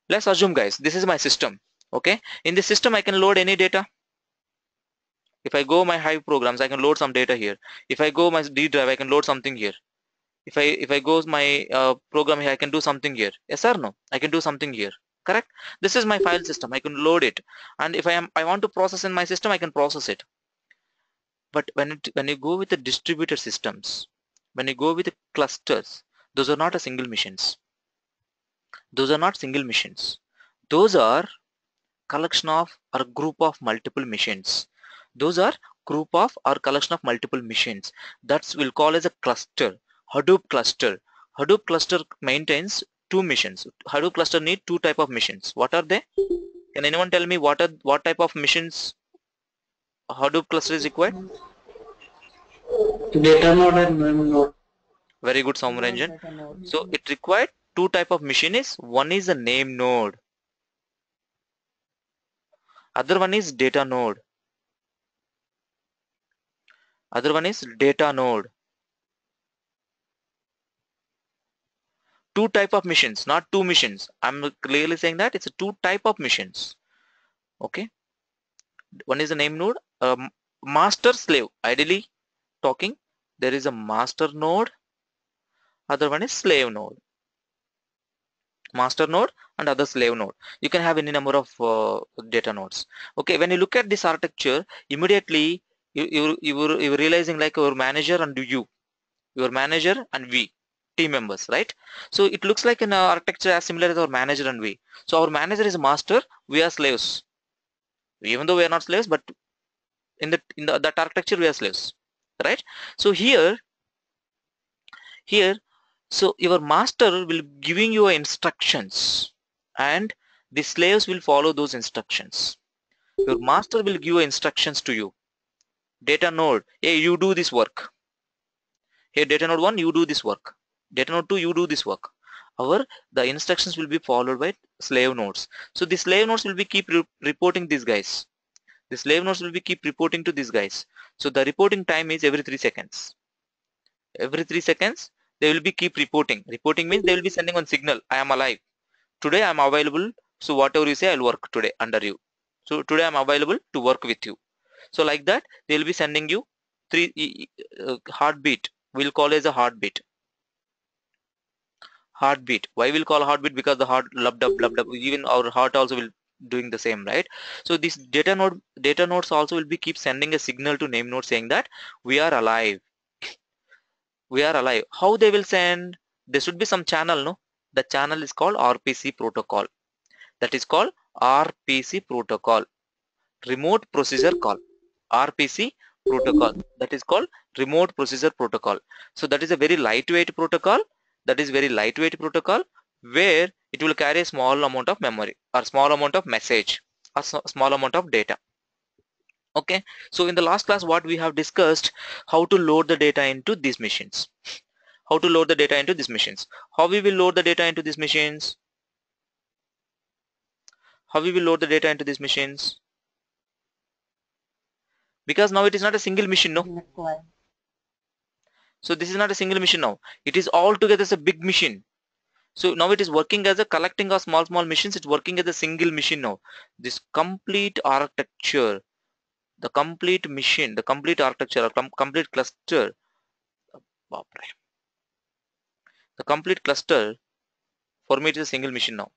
Let's assume, guys, this is my system. Okay, in this system I can load any data. If I go my Hive programs, I can load some data here. If I go my D drive, I can load something here. If I go my program here, I can do something here. Yes or no? I can do something here. Correct? This is my file system. I can load it, and if I want to process in my system, I can process it. But when you go with the distributed systems, when you go with the clusters, those are not a single missions. Those are not single missions. Those are collection of or group of multiple machines. Those are group of or collection of multiple machines. That's we'll call as a cluster. Hadoop cluster. Hadoop cluster maintains two missions. Hadoop cluster need two type of missions. What are they? Can anyone tell me what type of missions Hadoop cluster is required? Data node and name node. Very good, Saumaranjan. So it required two type of machine. Is one is a name node, other one is data node. Other one is data node. Two type of missions, not two missions. I'm clearly saying that it's a two type of missions. Okay, one is a name node, master slave. Ideally talking, there is a master node, other one is slave node. Master node and other slave node. You can have any number of data nodes. Okay, when you look at this architecture, immediately you realizing like your manager and your manager and we team members, right? So it looks like an architecture as similar as our manager and we. So our manager is a master, we are slaves. Even though we are not slaves, but in that architecture we are slaves, right? So here so your master will giving you instructions, and the slaves will follow those instructions. Your master will give instructions to you. Data node, hey, you do this work. Hey, data node 1, you do this work. Data node 2, you do this work. The instructions will be followed by slave nodes. So the slave nodes will be keep reporting these guys. The slave nodes will be keep reporting to these guys. So the reporting time is every 3 seconds. Every 3 seconds they will be keep reporting. Reporting means they will be sending one signal. I am alive. Today I am available. So whatever you say, I'll work today under you. So today I'm available to work with you. So like that, they will be sending you heartbeat. We'll call as a heartbeat. Heartbeat. Why we'll call heartbeat? Because the heart loved up. Even our heart also will doing the same, right? So this data nodes also will be keep sending a signal to name node saying that we are alive. We are alive. How they will send? There should be some channel, no? The channel is called RPC protocol. That is called RPC protocol. Remote procedure call. RPC protocol. That is called remote procedure protocol. So that is a very lightweight protocol. That is very lightweight protocol where it will carry a small amount of memory or small amount of message or small amount of data. Okay, so in the last class what we have discussed, how to load the data into these machines. How to load the data into these machines. How we will load the data into these machines? How we will load the data into these machines? Because now it is not a single machine, no? So this is not a single machine now. It is all together as a big machine. So now it is working as a collecting of small machines. It's working as a single machine now. This complete architecture, the complete machine, the complete architecture, complete cluster, the complete cluster, for me it is a single machine now.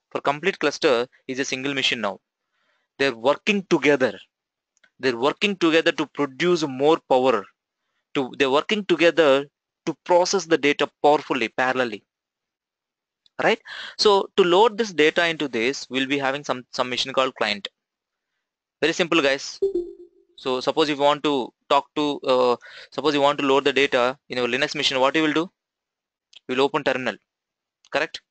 For complete cluster is a single machine now. They're working together. They're working together to produce more power. They're working together to process the data powerfully, parallelly. Right? So to load this data into this, we'll be having some machine called client. Very simple, guys. So suppose you want to suppose you want to load the data in your Linux machine, what you will do? You will open terminal, correct?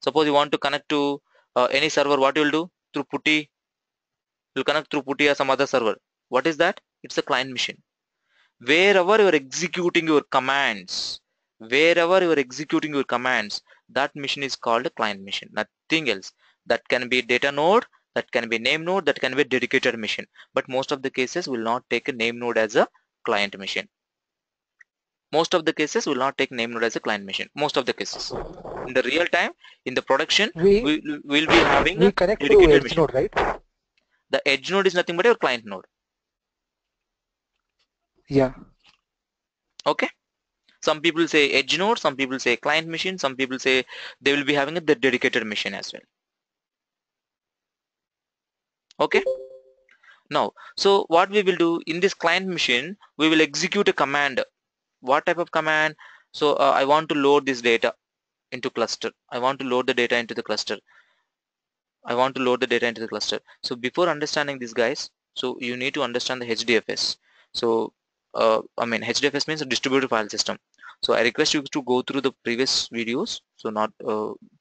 Suppose you want to connect to any server, what you will do? Through PuTTY, you'll connect through PuTTY or some other server. What is that? It's a client machine. Wherever you are executing your commands, that machine is called a client machine, nothing else. That can be data node, that can be name node, that can be a dedicated machine. But most of the cases will not take a name node as a client machine. Most of the cases will not take name node as a client machine. Most of the cases. in the real time, in the production, we will be having a connect to dedicated edge machine. node, right? The edge node is nothing but your client node. Yeah. Okay. Some people say edge node, some people say client machine, some people say they will be having a dedicated machine as well. Okay. Now, so what we will do in this client machine, we will execute a command. What type of command? So I want to load this data into cluster. I want to load the data into the cluster. I want to load the data into the cluster. So before understanding this, guys, so you need to understand the HDFS. So I mean, HDFS means a distributed file system. So I request you to go through the previous videos. So not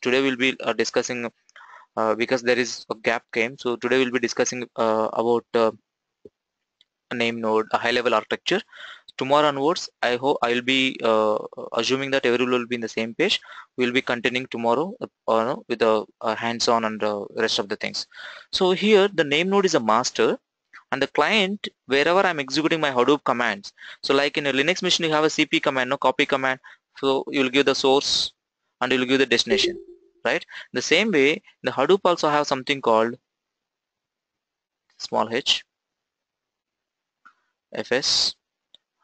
today we'll be discussing because there is a gap came. So today we'll be discussing about a name node, a high level architecture. Tomorrow onwards, I hope I will be assuming that everyone will be in the same page. We'll be continuing tomorrow with the hands-on and the rest of the things. So here the name node is a master, and the client, wherever I'm executing my Hadoop commands. So like in a Linux machine, you have a CP command, no copy command. So you will give the source and you will give the destination, right? The same way, the Hadoop also have something called small h fs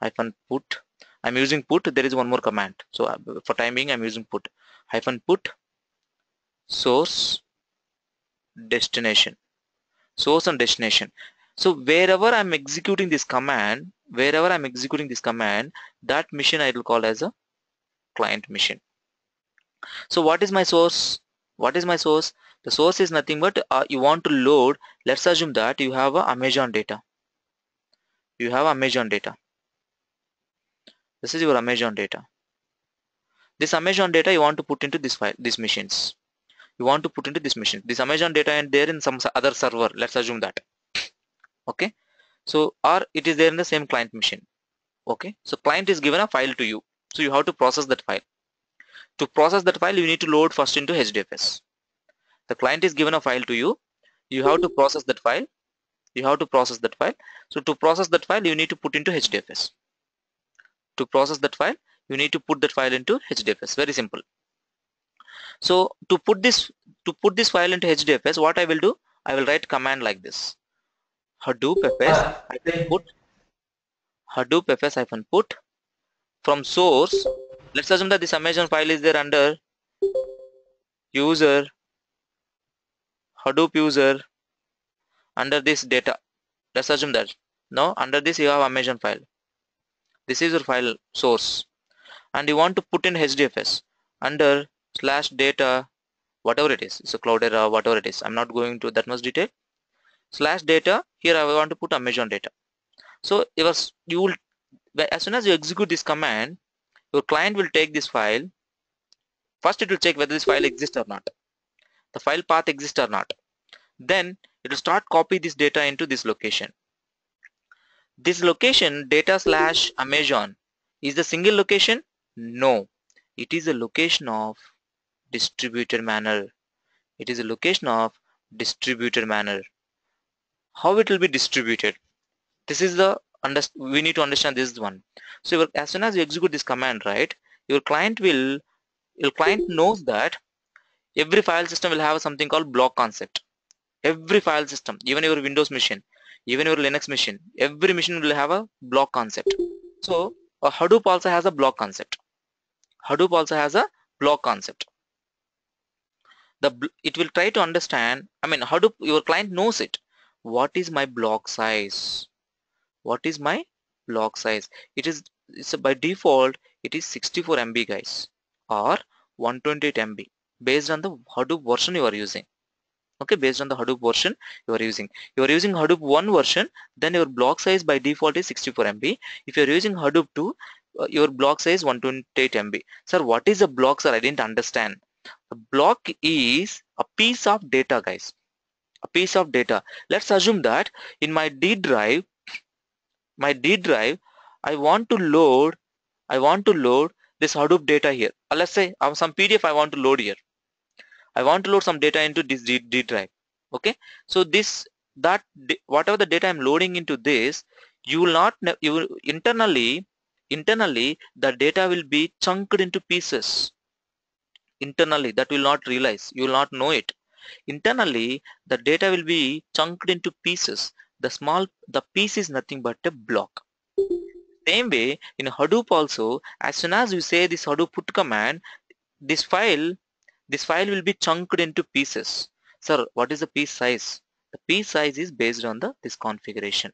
hyphen put. I'm using put. There is one more command. So for time being, I'm using put hyphen put source destination, source and destination. So wherever I'm executing this command, that machine I will call as a client machine. So what is my source? What is my source? The source is nothing but you want to load. Let's assume that you have a Amazon data. You have Amazon data. This is your Amazon data. This Amazon data you want to put into this file, these machines. You want to put into this machine. This Amazon data and there in some other server. Let's assume that. Okay. So or it is there in the same client machine. Okay. So client is given a file to you. So you have to process that file. To process that file, you need to load first into HDFS. The client is given a file to you. You have to process that file. So to process that file, you need to put into HDFS. To process that file, you need to put that file into HDFS. Very simple. So to put this file into HDFS, what I will do? I will write command like this: Hadoop fs hyphen put from source. Let's assume that this Amazon file is there under user, Hadoop user, under this data. Let's assume that. Now under this you have Amazon file. This is your file source, and you want to put in HDFS under slash data, whatever it is. It's a Cloudera, whatever it is. I'm not going to that much detail. Slash data. Here I want to put Amazon data. So you will, as soon as you execute this command, your client will take this file. First it will check whether this file exists or not. The file path exists or not. Then it will start copy this data into this location. This location data slash Amazon is the single location? No. It is a location of distributed manner. It is a location of distributed manner. How it will be distributed? This is the we need to understand this one. So as soon as you execute this command, right, your client knows that every file system will have something called block concept. Every file system, even your Windows machine, even your Linux machine, every machine will have a block concept. So Hadoop also has a block concept. Hadoop also has a block concept. It will try to understand, I mean, Hadoop, your client knows it. What is my block size? What is my block size? It's by default it is 64 MB, guys, or 128 MB based on the Hadoop version you are using. Okay, based on the Hadoop version you are using. You are using Hadoop 1 version, then your block size by default is 64 MB. If you are using Hadoop 2, your block size 128 MB. Sir, what is a block, sir? I didn't understand. A block is a piece of data, guys. A piece of data. Let's assume that in my D drive, I want to load this Hadoop data here. Let's say some PDF I want to load here. I want to load some data into this D drive. Okay, so whatever the data I'm loading into this, internally the data will be chunked into pieces. internally, that will not realize, you will not know it. Internally, the data will be chunked into pieces. The piece is nothing but a block. Same way, in Hadoop also, as soon as you say this Hadoop put command, this file will be chunked into pieces. Sir, what is the piece size? The piece size is based on this configuration.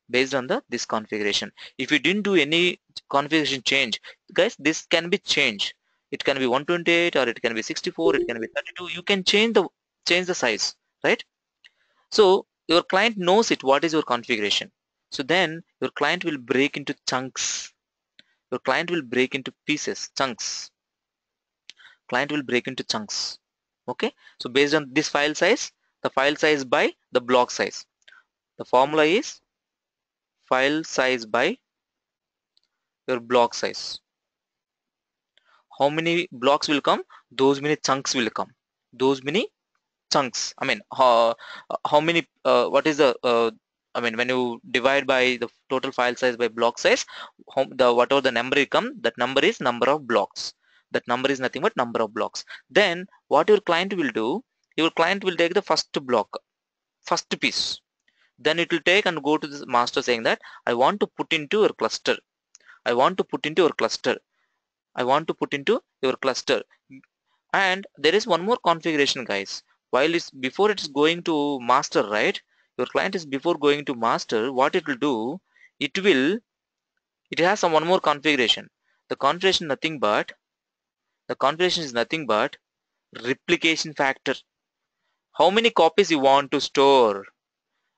This configuration. If you didn't do any configuration change, guys, this can be changed. It can be 128 or it can be 64, it can be 32. You can change the size, right? So your client knows it, what is your configuration. So then your client will break into chunks. Your client will break into pieces, chunks. Client will break into chunks. Okay, so based on this file size, the file size by the block size. The formula is file size by your block size. How many blocks will come? Those many chunks will come. Those many chunks. I mean, how many? What is the? I mean, when you divide by the total file size by block size, whatever the number will come, that number is number of blocks. That number is nothing but number of blocks. Then what your client will do? Your client will take the first block, first piece. Then it will take and go to the master saying that I want to put into your cluster. I want to put into your cluster. I want to put into your cluster. And there is one more configuration, guys. While it's before it's going to master, right? Your client is before going to master, what it will do, it has some one more configuration. The configuration is nothing but replication factor. How many copies you want to store?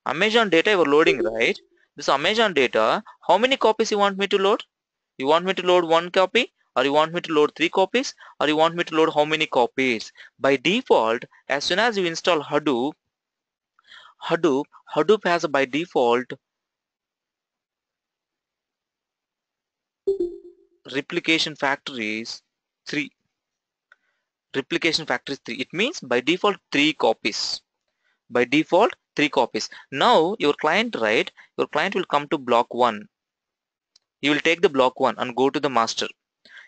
Amazon data you are loading, right? This Amazon data, how many copies you want me to load? You want me to load 1 copy, or you want me to load 3 copies, or you want me to load how many copies? By default, as soon as you install Hadoop has a by default replication factor is 3. Replication factor is 3. It means by default 3 copies. By default 3 copies. Now your client, right? Your client will come to block 1. You will take the block 1 and go to the master.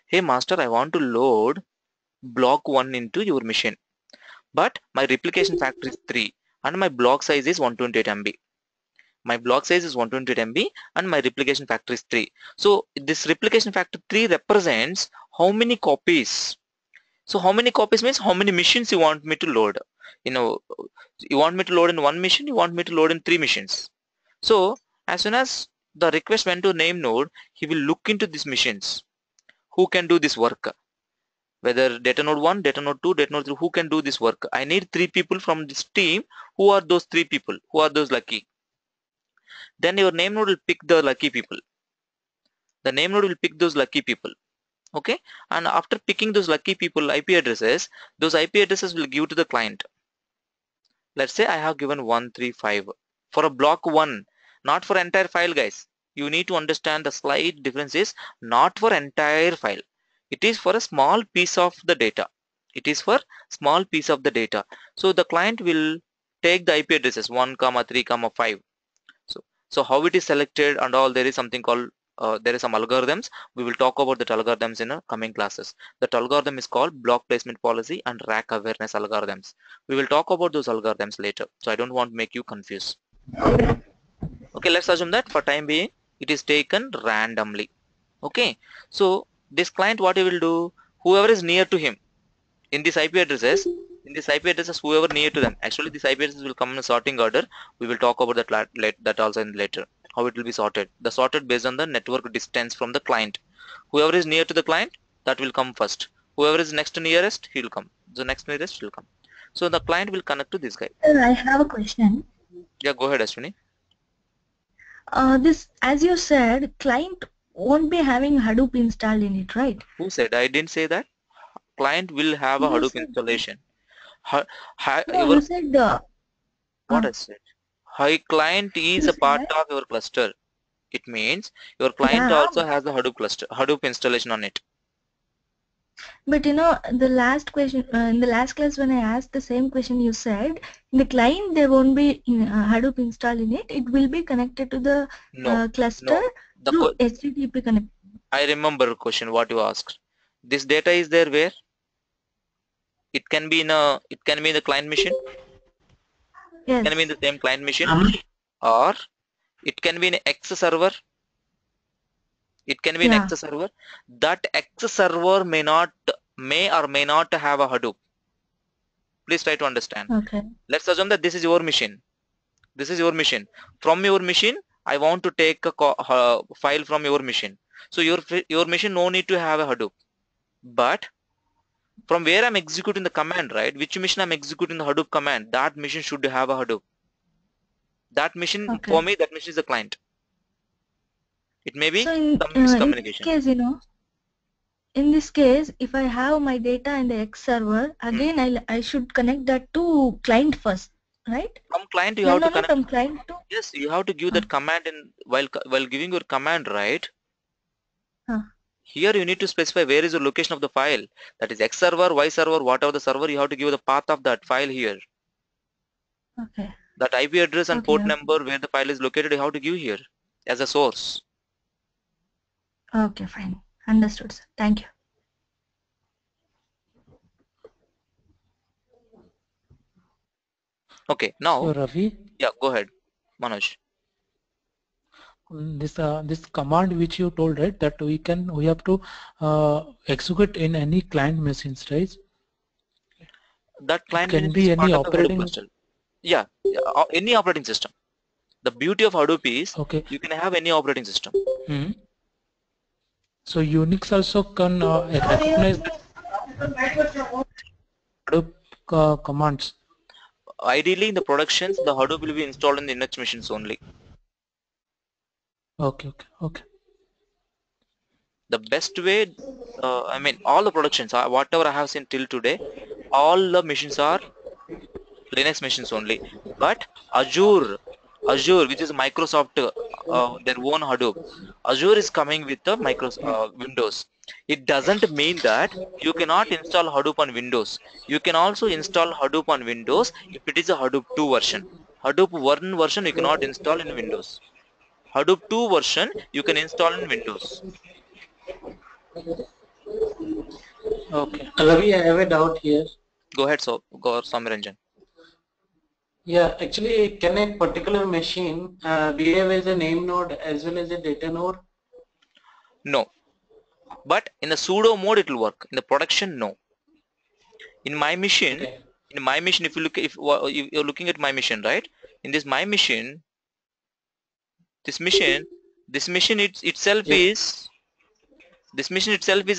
Hey master, I want to load block 1 into your machine, but my replication factor is 3 and my block size is 128 MB. My block size is 128 MB and my replication factor is 3. So this replication factor 3 represents how many copies. So how many copies means how many machines you want me to load. You want me to load in 1 machine, you want me to load in 3 machines. So as soon as the request went to name node, he will look into these machines. Who can do this work? Whether data node 1, data node 2, data node 3, who can do this work? I need 3 people from this team. Who are those 3 people? Who are those lucky? Then your name node will pick the lucky people. The name node will pick those lucky people. Okay, and after picking those lucky people IP addresses, those IP addresses will give to the client. Let's say I have given 135 for a block 1, not for entire file, guys. You need to understand the slight difference is not for entire file. It is for a small piece of the data. It is for small piece of the data. So the client will take the IP addresses 1, 3, 5. So how it is selected and all, there is something called there is some algorithms. We will talk about that algorithms in coming classes. That algorithm is called block placement policy and rack awareness algorithms. We will talk about those algorithms later. So I don't want to make you confused. Okay, let's assume that for time being it is taken randomly. Okay, so this client, what he will do, whoever is near to him in this IP addresses, whoever near to them, actually this IP addresses will come in a sorting order. We will talk about that also in later, how it will be sorted. The sorted based on the network distance from the client. Whoever is near to the client, that will come first. Whoever is next to nearest, he will come. The next nearest will come. So the client will connect to this guy. I have a question. Yeah, go ahead, Ashwini. This, as you said, client won't be having Hadoop installed in it, right? Who said? I didn't say that. Client will have a Hadoop installation. You said what I said? Client is a part of your cluster. It means your client also has a Hadoop cluster, Hadoop installation on it. But the last question in the last class when I asked the same question, you said in the client there won't be Hadoop installed in it. It will be connected to the cluster through HTTP connection. I remember the question what you asked. This data is there where? It can be in the client machine. Yes. It can be in the same client machine, or it can be in X server. It can be in X server. That X server may or may not have a Hadoop. Please try to understand. Okay. Let's assume that this is your machine. This is your machine. From your machine, I want to take a file from your machine. So your machine no need to have a Hadoop. But from where I'm executing the command, right? Which machine I'm executing the Hadoop command, that machine should have a Hadoop. That machine, for me, that machine is the client. It may be some miscommunication. In this case, if I have my data in the X server, again I should connect that to client first, right? From client you have to connect. From client to. Yes, you have to give that command in while giving your command, right? Here you need to specify where is the location of the file. That is X server, Y server, whatever the server, you have to give the path of that file here. Okay. That IP address and port number where the file is located, you have to give here as a source. Okay, fine. Understood, sir. Thank you. Okay, now. So Ravi. Yeah, go ahead, Manoj. This command which you told, right, that we have to execute in any client machines, right? That client can be any operating. Yeah, any operating system. The beauty of Hadoop is you can have any operating system. So Unix also can recognize Hadoop commands. Ideally, in the productions, the Hadoop will be installed in the Linux machines only. Okay. The best way, I mean, all the productions, whatever I have seen till today, all the machines are Linux machines only. But Azure, which is Microsoft, their own Hadoop. Azure is coming with the Windows. It doesn't mean that you cannot install Hadoop on Windows. You can also install Hadoop on Windows if it is a Hadoop 2 version. Hadoop 1 version you cannot install in Windows. Hadoop 2 version you can install in Windows. Okay. Ravi, I have a doubt here. Go ahead, Somiranjan. Yeah, actually, can a particular machine behave as a name node as well as a data node? No. But in the sudo mode it will work. In the production, no. In my machine, if you look, if you're looking at my machine, right? In this my machine, this machine itself is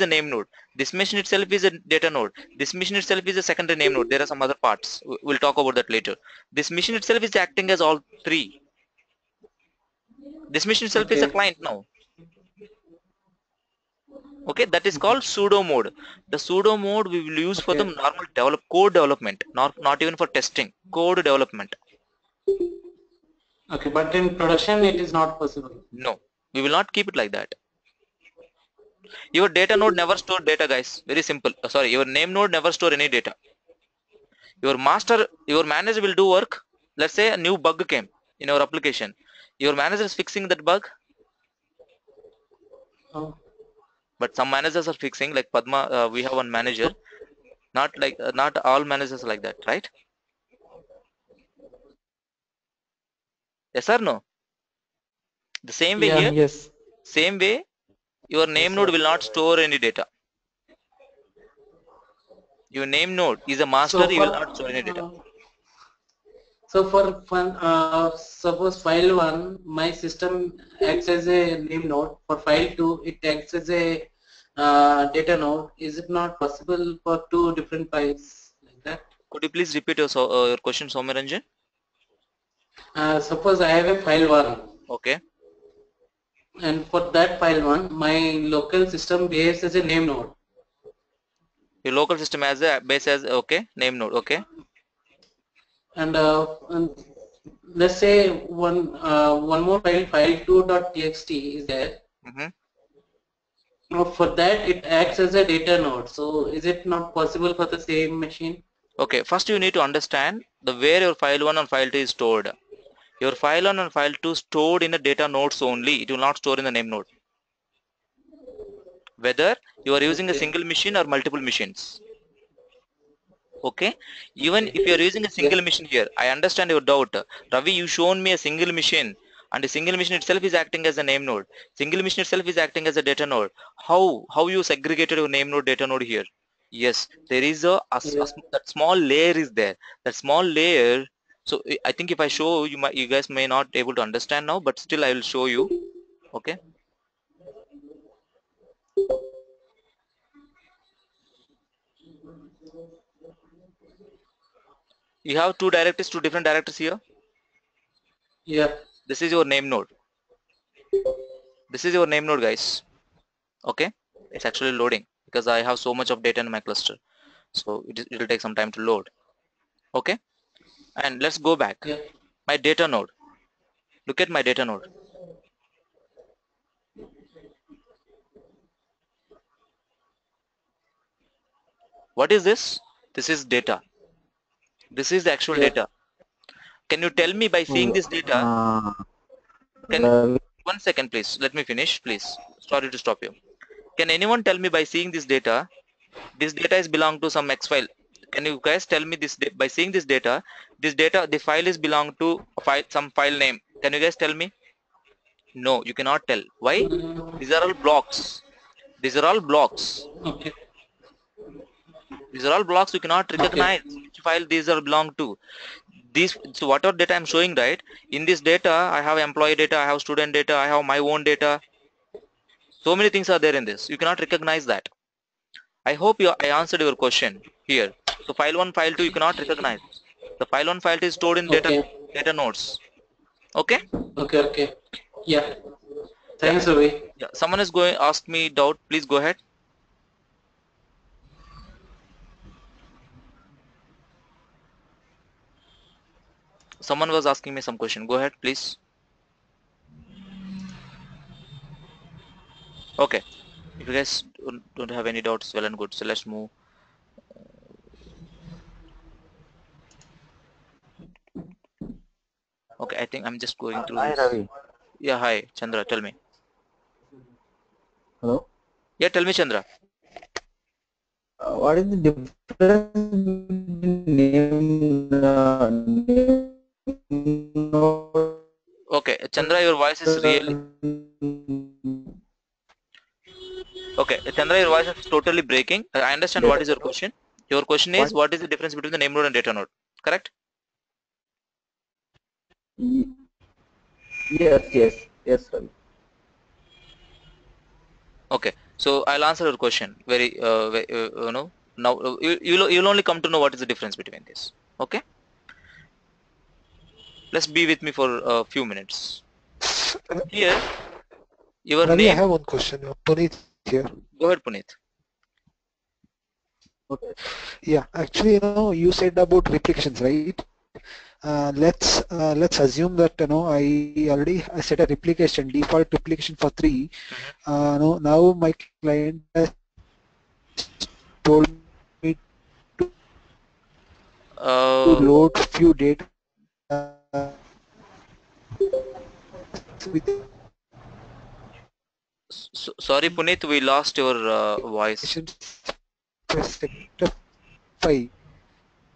a name node. This machine itself is a data node. This machine itself is a secondary name node. There are some other parts. We'll talk about that later. This machine itself is acting as all three. This machine itself is a client now. Okay, that is called sudo mode. The sudo mode we will use for the normal code development, not even for testing, code development. Okay, but in production it is not possible. No, we will not keep it like that. Your data node never store data, guys. Very simple. Sorry, your name node never store any data. Your manager will do work. Let's say a new bug came in our application. Your manager is fixing that bug. But some managers are fixing, like Padma, we have one manager. Not all managers are like that, right? Yes or no? The same way here. Yes. Same way, your name node will not store any data. Your name node is a master, you will not store any data. So for suppose file 1, my system acts as a name node. For file 2, it acts as a data node. Is it not possible for two different files like that? Could you please repeat your question, Somiranjan? Suppose I have a file 1. Okay. And for that file 1, my local system behaves as a name node. Your local system as a base as name node. Okay. And let's say one more file 2.txt is there. Now for that it acts as a data node. So is it not possible for the same machine? Okay, first you need to understand where your file 1 and file 2 is stored. Your file 1 and file 2 stored in the data nodes only. It will not store in the name node. Whether you are using a single machine or multiple machines. Okay, even if you are using a single machine here, I understand your doubt. Ravi, you shown me a single machine, and the single machine itself is acting as a name node. Single machine itself is acting as a data node. How you segregated your name node data node here? Yes, there is Yeah. that small layer is there. That small layer. So I think if I show you, you guys may not able to understand now, but still I will show you. Okay. You have two different directories here. Yeah. This is your name node. This is your name node, guys. Okay, it's actually loading because I have so much of data in my cluster, so it will take some time to load. Okay, and let's go back. Yeah. My data node. Look at my data node. What is this? This is data. This is the actual Yeah. data. Can you tell me by seeing this data? Can Ravi, 1 second, please. Let me finish, please. Sorry to stop you. Can anyone tell me by seeing this data? This data is belong to some X file. Can you guys tell me this by seeing this data? This data, the file is belong to a file, some file name. Can you guys tell me? No, you cannot tell. Why? These are all blocks. These are all blocks. Okay. These are all blocks. You cannot Okay. recognize which file these are belong to. These, so whatever data I'm showing, right? In this data, I have employee data, I have student data, I have my own data. So many things are there in this. You cannot recognize that. I hope I answered your question here. So file 1, file 2, you cannot recognize. The file 1, file 2 is stored in Okay. data nodes. Okay? Okay. Okay. Yeah. Yeah. Thanks, Ravi. Yeah. Someone is going ask me doubt. Please go ahead. Someone was asking me some question. Go ahead, please. Okay. If you guys don't have any doubts, well and good. So let's move. Okay, I think I'm just going through hi this. Ravi. Yeah, hi, Chandra. Tell me. Hello. Yeah, tell me, Chandra. What is the difference between name node Okay, Chandra, your voice is really okay. Chandra, your voice is totally breaking. I understand what data? is your question. Your question What? is what is the difference between the name node and data node? Correct? Yes, yes, yes, Ravi. Okay, so I'll answer your question very, you know, now you'll only come to know what is the difference between this. Okay, let's be with me for a few minutes. Here, your Ravi, I name. have one question. Puneet here. Go ahead, Puneet. Okay. Yeah, actually, you said about replications, right? Let's assume that I set a replication default replication for 3. No, now my client has told me to load few data with Sorry, Puneet, we lost your voice. sector 5.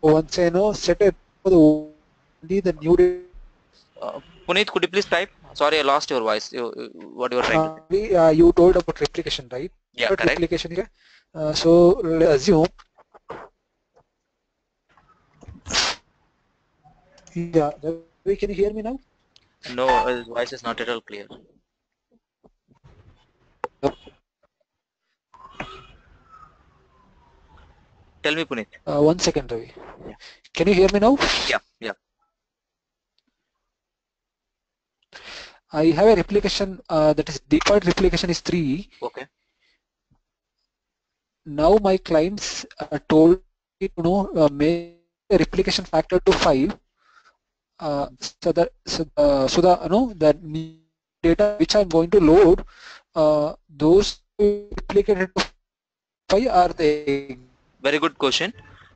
Once I set it for only the new data. Puneet, could you please type? Sorry, I lost your voice. What you were trying to say? You told about replication, right? Yeah, What correct. replication here? So let's assume. Yeah, Ravi, can you hear me now? No, his voice is not at all clear. Tell me, Puneet. 1 second, Ravi. Yeah. Can you hear me now? Yeah, yeah. I have a replication that is default replication is 3. Okay. Now my clients told me to make a replication factor to 5. So the the new data which I'm going to load, those replicated to 5 are the Very good question.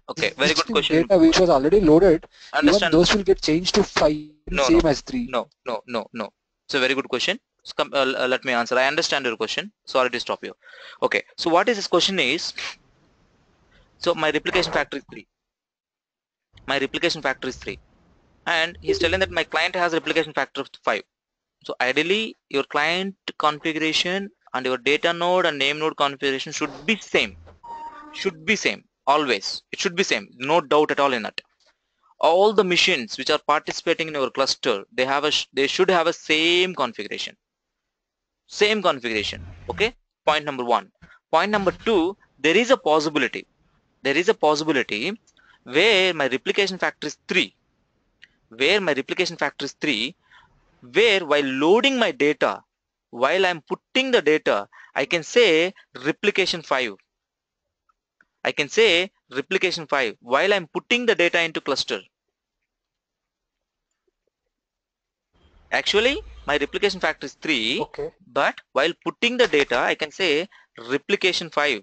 Okay, very good question. Data which was already loaded, Understand. even those will get changed to 5, same as 3. No. It's a very good question. So come, let me answer. I understand your question. Sorry to stop you. Okay, so what is this question is, so my replication factor is 3. my replication factor is 3, and he's telling that my client has replication factor of 5. So ideally your client configuration and your data node and name node configuration should be same, always. It should be same, no doubt at all in that. All the machines which are participating in your cluster, they should have a same configuration. Okay, point number 1. Point number 2, there is a possibility where my replication factor is 3, where while loading my data, while I'm putting the data, I can say replication 5. While I'm putting the data into cluster. Actually my replication factor is 3, Okay. but while putting the data I can say replication 5.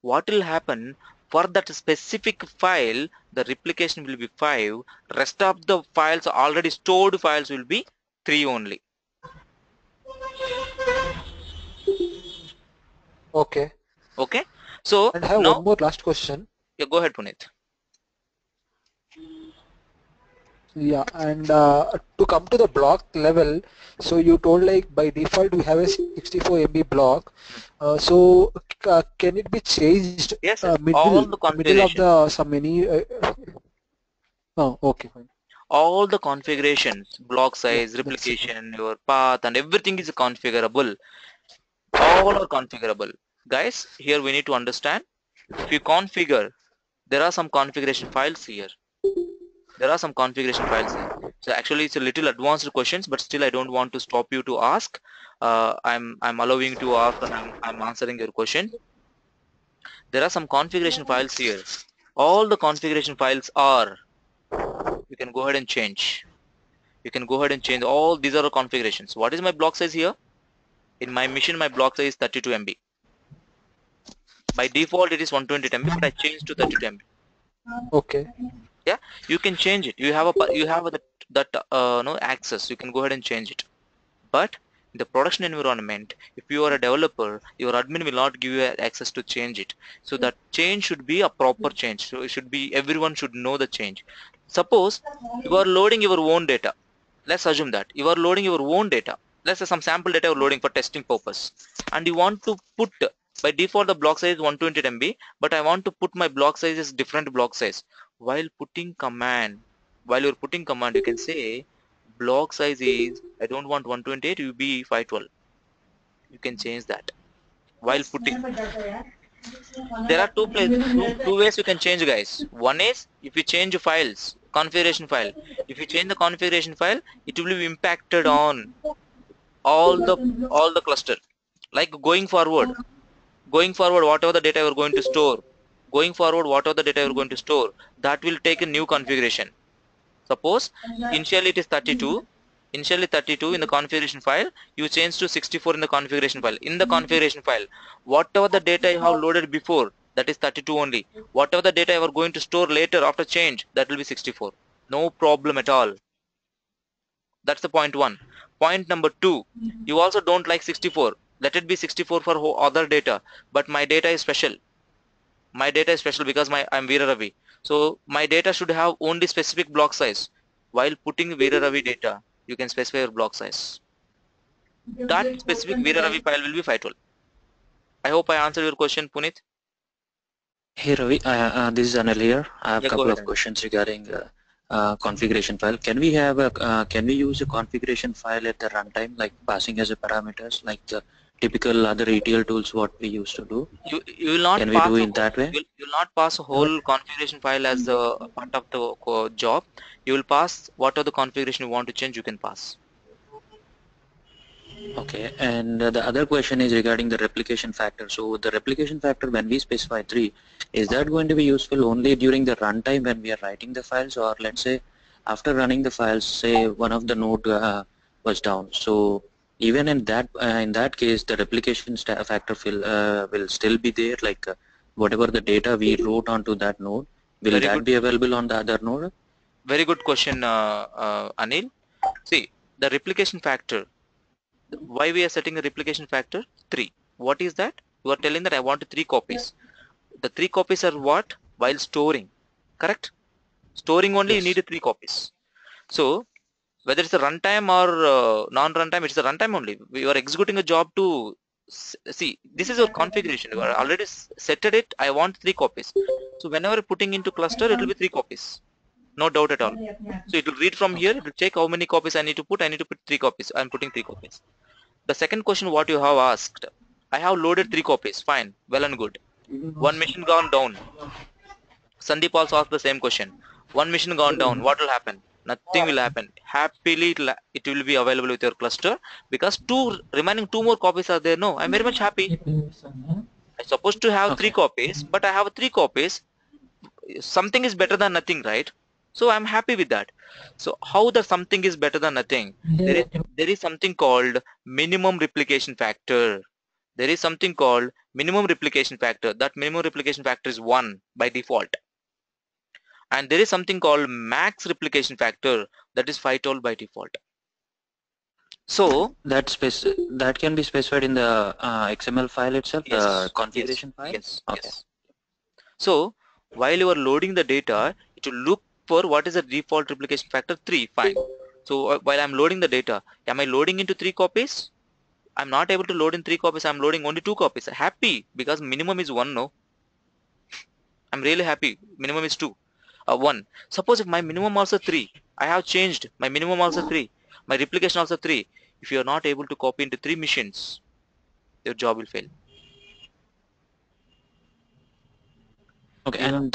What will happen? For that specific file, the replication will be 5. Rest of the files, already stored files, will be 3 only. Okay. Okay. So And I have now, one more last question. yeah, go ahead, Puneet. Yeah, and to come to the block level, so you told like by default we have a 64 MB block. So can it be changed? Yes, all the middle of configuration. the some many. Oh, okay, fine. All the configurations, block size, Yeah, that's it. replication, your path, and everything is configurable. All are configurable. Guys, here we need to understand, if you configure, there are some configuration files here. So actually it's a little advanced questions, but still I don't want to stop you to ask. I'm allowing you to ask, and I'm answering your question. There are some configuration files here. All the configuration files are, you can go ahead and change. All these are the configurations. What is my block size here? In my machine, my block size is 32 MB. By default it is 120 MB, but I changed to 32 MB. Okay. Yeah, you can change it. You have no access. You can go ahead and change it. But in the production environment, if you are a developer, your admin will not give you access to change it. So that change should be a proper change. So it should be, everyone should know the change. Suppose you are loading your own data. Let's assume that you are loading your own data. Let's say some sample data you're loading for testing purpose, and you want to put, by default the block size is 120 MB, but I want to put my block size as different block size. While you're putting command, you can say block size is, I don't want 128, you be 512. You can change that while putting. There are two ways you can change, guys. One is if you change files, configuration file. If you change the configuration file, it will be impacted on all the cluster. Like going forward, whatever the data you're going to store, that will take a new configuration. Suppose initially it is 32. In the configuration file, you change to 64 in the configuration file. In the configuration file, whatever the data you have loaded before, that is 32 only. Whatever the data you are going to store later after change, that will be 64. No problem at all. That's the point 1. Point number 2, you also don't like 64. Let it be 64 for other data, but my data is special. Because I'm Veera Ravi. So my data should have only specific block size. While putting Veera Ravi data, you can specify your block size. That specific Veera Ravi file will be 512. I hope I answered your question, Puneet. Hey Ravi, this is Anil here. I have a couple of questions regarding configuration file. Can we have a can we use a configuration file at the runtime, like passing as a parameters, like the typical other ETL tools what we used to do? You will not. Can we do it that way? You will not pass a whole configuration file as a part of the job. You will pass whatever the configuration you want to change. You can pass. Okay, and the other question is regarding the replication factor. So the replication factor, when we specify 3, is that going to be useful only during the runtime when we are writing the files, or let's say after running the files, say one of the node was down. So even in that case, the replication factor will still be there, like whatever the data we wrote onto that node, will that be available on the other node? Very good question, Anil. See, the replication factor, why we are setting a replication factor? 3. What is that? You are telling that I want 3 copies. The 3 copies are what? While storing, correct? Storing only you Yes. need 3 copies. So whether it's a runtime or non-runtime, it's a runtime only. You are executing a job to see. This is your configuration. You are already setted it. I want 3 copies. So whenever putting into cluster, it will be 3 copies. No doubt at all. So it will read from here. It will check how many copies I need to put. I need to put 3 copies. I'm putting 3 copies. The second question what you have asked, I have loaded 3 copies. Fine, well and good. One machine gone down. Sandeep also asked the same question. One machine gone down. What will happen? Nothing will happen. Happily it will be available with your cluster because remaining 2 more copies are there. No, I'm very much happy. I'm supposed to have 3 copies, but I have 3 copies. Something is better than nothing, right? So I'm happy with that. So how the something is better than nothing? There is something called minimum replication factor. There is something called minimum replication factor. That minimum replication factor is 1 by default. And there is something called max replication factor, that is 5 by default. So that can be specified in the XML file itself, yes, the configuration file. Yes. Okay. Yes. So while you are loading the data, it will look for what is the default replication factor 3. Fine. So while I'm loading the data, am I loading into 3 copies? I'm not able to load in 3 copies. I'm loading only 2 copies. Happy because minimum is 1. No, I'm really happy. Minimum is 2. 1. Suppose if my minimum also 3, I have changed my minimum also 3, my replication also 3. If you are not able to copy into 3 machines, your job will fail. Okay, and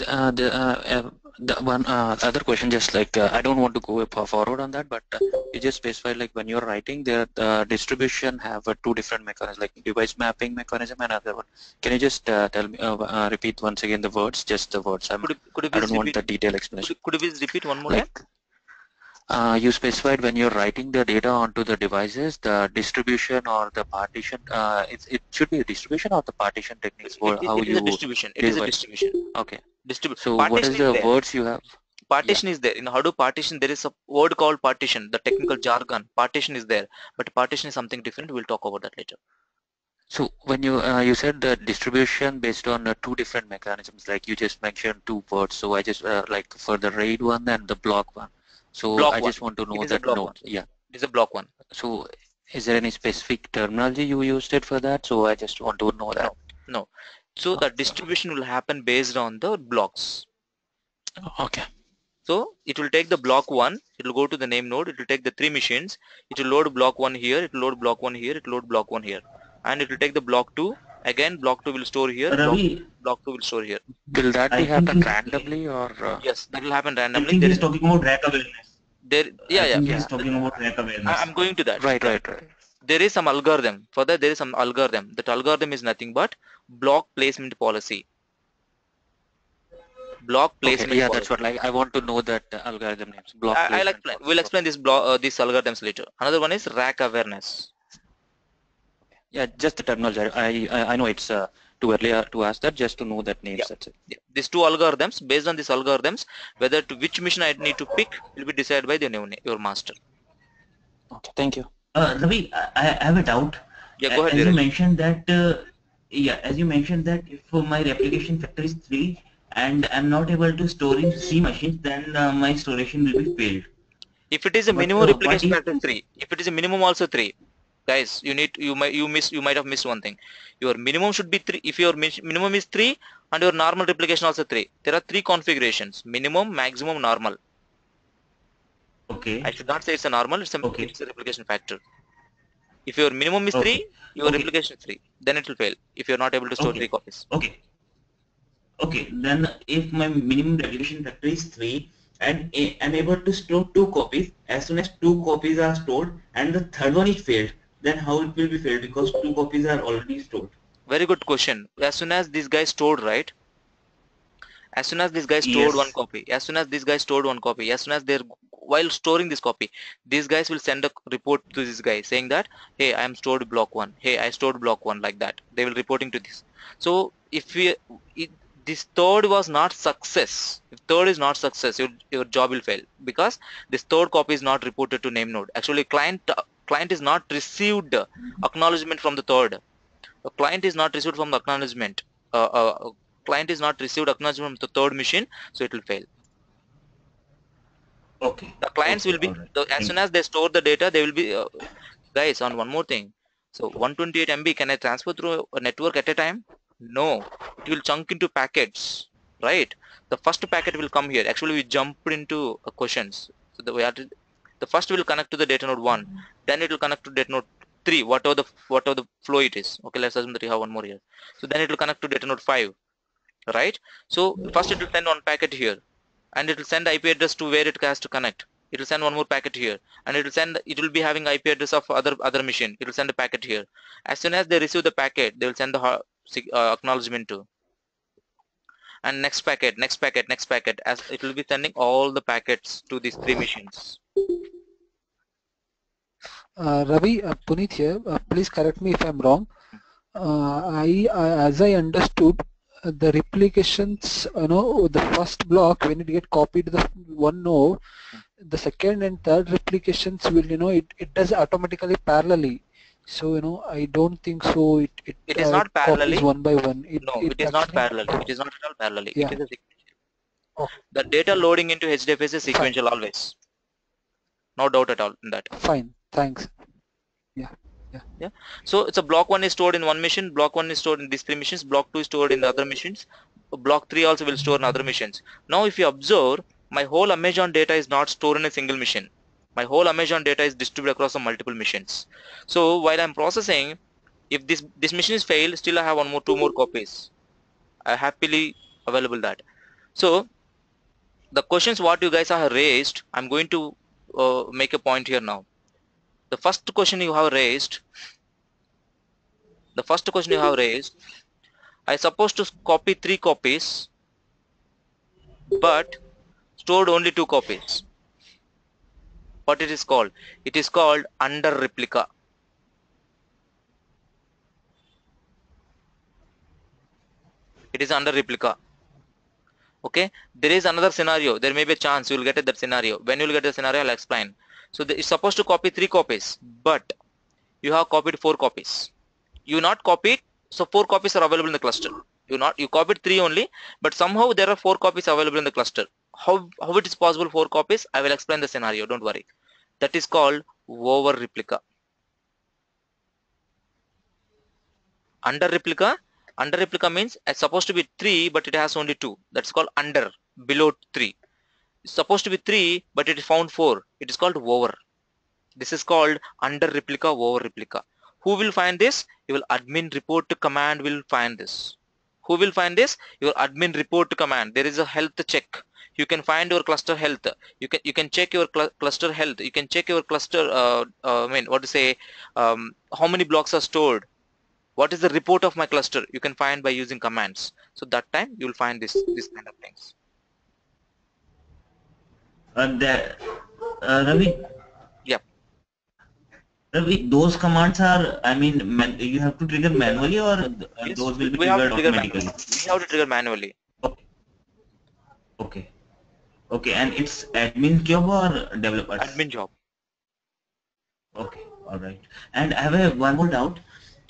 the one other question, just like I don't want to go forward on that, but you just specify like when you're writing there, the distribution have 2 different mechanisms, like device mapping mechanism and other one. Can you just tell me, repeat once again the words, just the words? I don't want the detailed explanation. Could you please repeat one more time? You specified when you're writing the data onto the devices, the distribution or the partition, it should be a distribution or the partition techniques for how you... It is a distribution. It is a distribution. Okay. So what is the words you have? Partition is there. In Hadoop partition, there is a word called partition, the technical jargon. Partition is there, but partition is something different. We'll talk about that later. So when you said the distribution based on 2 different mechanisms, like you just mentioned 2 words. So I just like for the RAID one and the block one. So block I one. Just want to know that note. Yeah. It is a block one. So is there any specific terminology you used it for that? So I just want to know that. No. So the distribution will happen based on the blocks. Okay. So it will take the block 1, it will go to the name node, it will take the 3 machines, it will load block 1 here, it will load block 1 here, it will load block 1 here. And it will take the block 2, again block 2 will store here, block 2 will store here. Will that be happen randomly or? Yes, that will happen randomly. I think he's talking about rack awareness. He's talking about rack awareness. I'm going to that. Right. There is some algorithm. For that there is some algorithm. That algorithm is nothing but block placement policy. Block placement. Okay, yeah, policy. That's what like I want to know that algorithm names. Block I'll explain. We'll explain this these algorithms later. Another one is rack awareness. Yeah, just the terminology. I know it's too early to ask that. Just to know that names. That's it. Yeah. These 2 algorithms. Based on these algorithms, whether to which machine I need to pick will be decided by your master. Okay. Thank you. Ravi, I have a doubt. Yeah, go ahead. As you mentioned that, if my replication factor is 3 and I'm not able to store in 3 machines, then my storation will be failed. If it is a minimum replication factor 3, if it is a minimum also 3, guys, you might have missed one thing. Your minimum should be 3. If your minimum is 3 and your normal replication also 3, there are 3 configurations: minimum, maximum, normal. Okay. I should not say it's a normal, it's a replication factor. If your minimum is 3, your replication is 3, then it will fail if you're not able to store 3 copies. Okay, then if my minimum replication factor is 3 and I'm able to store 2 copies, as soon as 2 copies are stored and the third one is failed, then how it will be failed, because 2 copies are already stored? Very good question. As soon as this guy stored, right? As soon as this guy stored 1 copy, as soon as they're while storing this copy, these guys will send a report to this guy saying that, hey, I am stored block 1. Hey, I stored block 1, like that. They will reporting to this. So if this third was not success, if third is not success, your job will fail, because this third copy is not reported to name node. Actually, client is not received acknowledgement from the third. The client is not received from the acknowledgement. Client is not received acknowledgement from the third machine, so it will fail. Okay. The clients will be, All right. as soon as they store the data, they will be, guys, on one more thing. So 128 MB, can I transfer through a network at a time? No, it will chunk into packets, right? The first packet will come here. Actually, we jumped into questions. So the first will connect to the data node 1, then it will connect to data node 3, whatever the flow it is. Okay, let's assume that we have one more here. So then it will connect to data node 5, right? So first it will send one packet here, and it will send IP address to where it has to connect. It will send one more packet here, and it will be having IP address of other machine. It will send a packet here. As soon as they receive the packet, they will send the acknowledgement to, and next packet, next packet, next packet, as it will be sending all the packets to these 3 machines. Ravi, Puneet here. Please correct me if I'm wrong. As I understood, the replications, the first block, when it get copied to the one node, the second and third replications will, it does automatically parallelly. So, I don't think so. It is not parallelly. copies one by one. No, it is not parallelly. It is not at all parallelly. Yeah. It is a sequential. Oh. The data loading into HDFS is sequential always. No doubt at all in that. Fine. Thanks. Yeah. So it's a block 1 is stored in one machine, block 1 is stored in these 3 machines, block 2 is stored in the other machines, block 3 also will store in other machines. Now if you observe, my whole Amazon data is not stored in a single machine. My whole Amazon data is distributed across multiple machines. So while I'm processing, if this machine is failed, still I have 2 more copies. I happily available that. So the questions what you guys have raised, I'm going to make a point here now. The first question you have raised, I supposed to copy 3 copies, but stored only 2 copies. What it is called? It is called under replica. It is under replica. Okay, there is another scenario. There may be a chance you will get that scenario. When you will get the scenario, I'll explain. So it's supposed to copy 3 copies, but you have copied 4 copies. You not copied, so 4 copies are available in the cluster. You copied 3 only, but somehow there are 4 copies available in the cluster. How it is possible 4 copies? I will explain the scenario. Don't worry. That is called over replica. Under replica. Under replica means it's supposed to be 3, but it has only 2. That's called under, below 3. It's supposed to be 3, but it is found 4. It is called over. This is called under replica, over replica. Who will find this? Your admin report to command will find this. Who will find this? Your admin report to command. There is a health check. You can find your cluster health. You can check your cluster health. You can check your cluster. How many blocks are stored? What is the report of my cluster? You can find by using commands. So that time you will find this kind of things. Ravi. Yeah. Ravi, those commands are, you have to trigger manually, or Yes, those will be we have to triggered trigger automatically? We have to trigger manually. Okay, and it's admin job or developers? Admin job. Okay, all right. And I have one more doubt.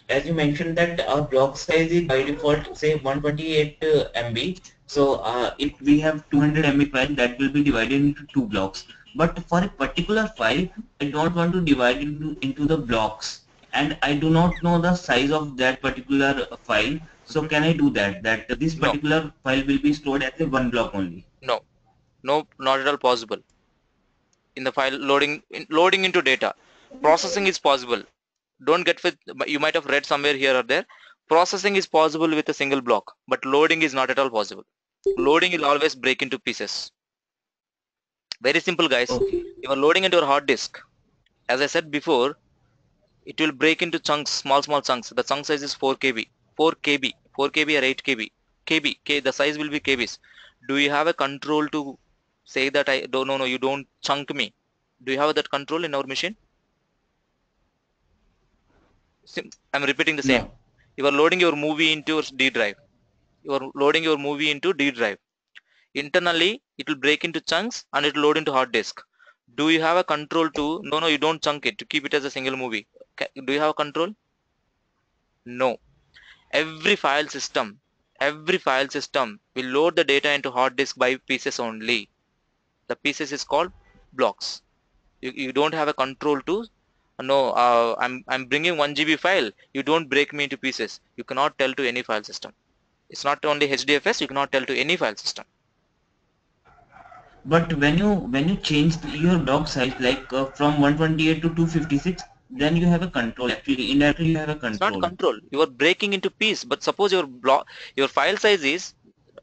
As you mentioned that our block size is by default say 128 MB. So if we have 200 MB file, that will be divided into 2 blocks. But for a particular file, I don't want to divide into the blocks, and I do not know the size of that particular file. So can I do that? That this particular file will be stored as a 1 block only? No, not at all possible. In the file loading into data, processing is possible. Don't get with, you might have read somewhere here or there. Processing is possible with a single block, but loading is not at all possible. Loading will always break into pieces. Very simple, guys. Okay. You are loading into your hard disk. As I said before, it will break into chunks, small chunks. The chunk size is 4 KB, 4 KB or 8 KB. The size will be KBs. Do you have a control to say that no, you don't chunk me? Do you have that control in our machine? I'm repeating the same. No. You are loading your movie into your D drive. You are loading your movie into D drive. Internally, it will break into chunks and it will load into hard disk. Do you have a control to, no, you don't chunk it, to keep it as a single movie? Do you have a control? No. Every file system will load the data into hard disk by pieces only. The pieces is called blocks. You don't have a control to no, I'm bringing 1 GB file, you don't break me into pieces. You cannot tell to any file system. It's not only HDFS, you cannot tell to any file system. But when you change your block size, like from 128 to 256, then you have a control. Actually, indirectly you have a It's not control. control. You are breaking into piece. But suppose your file size is,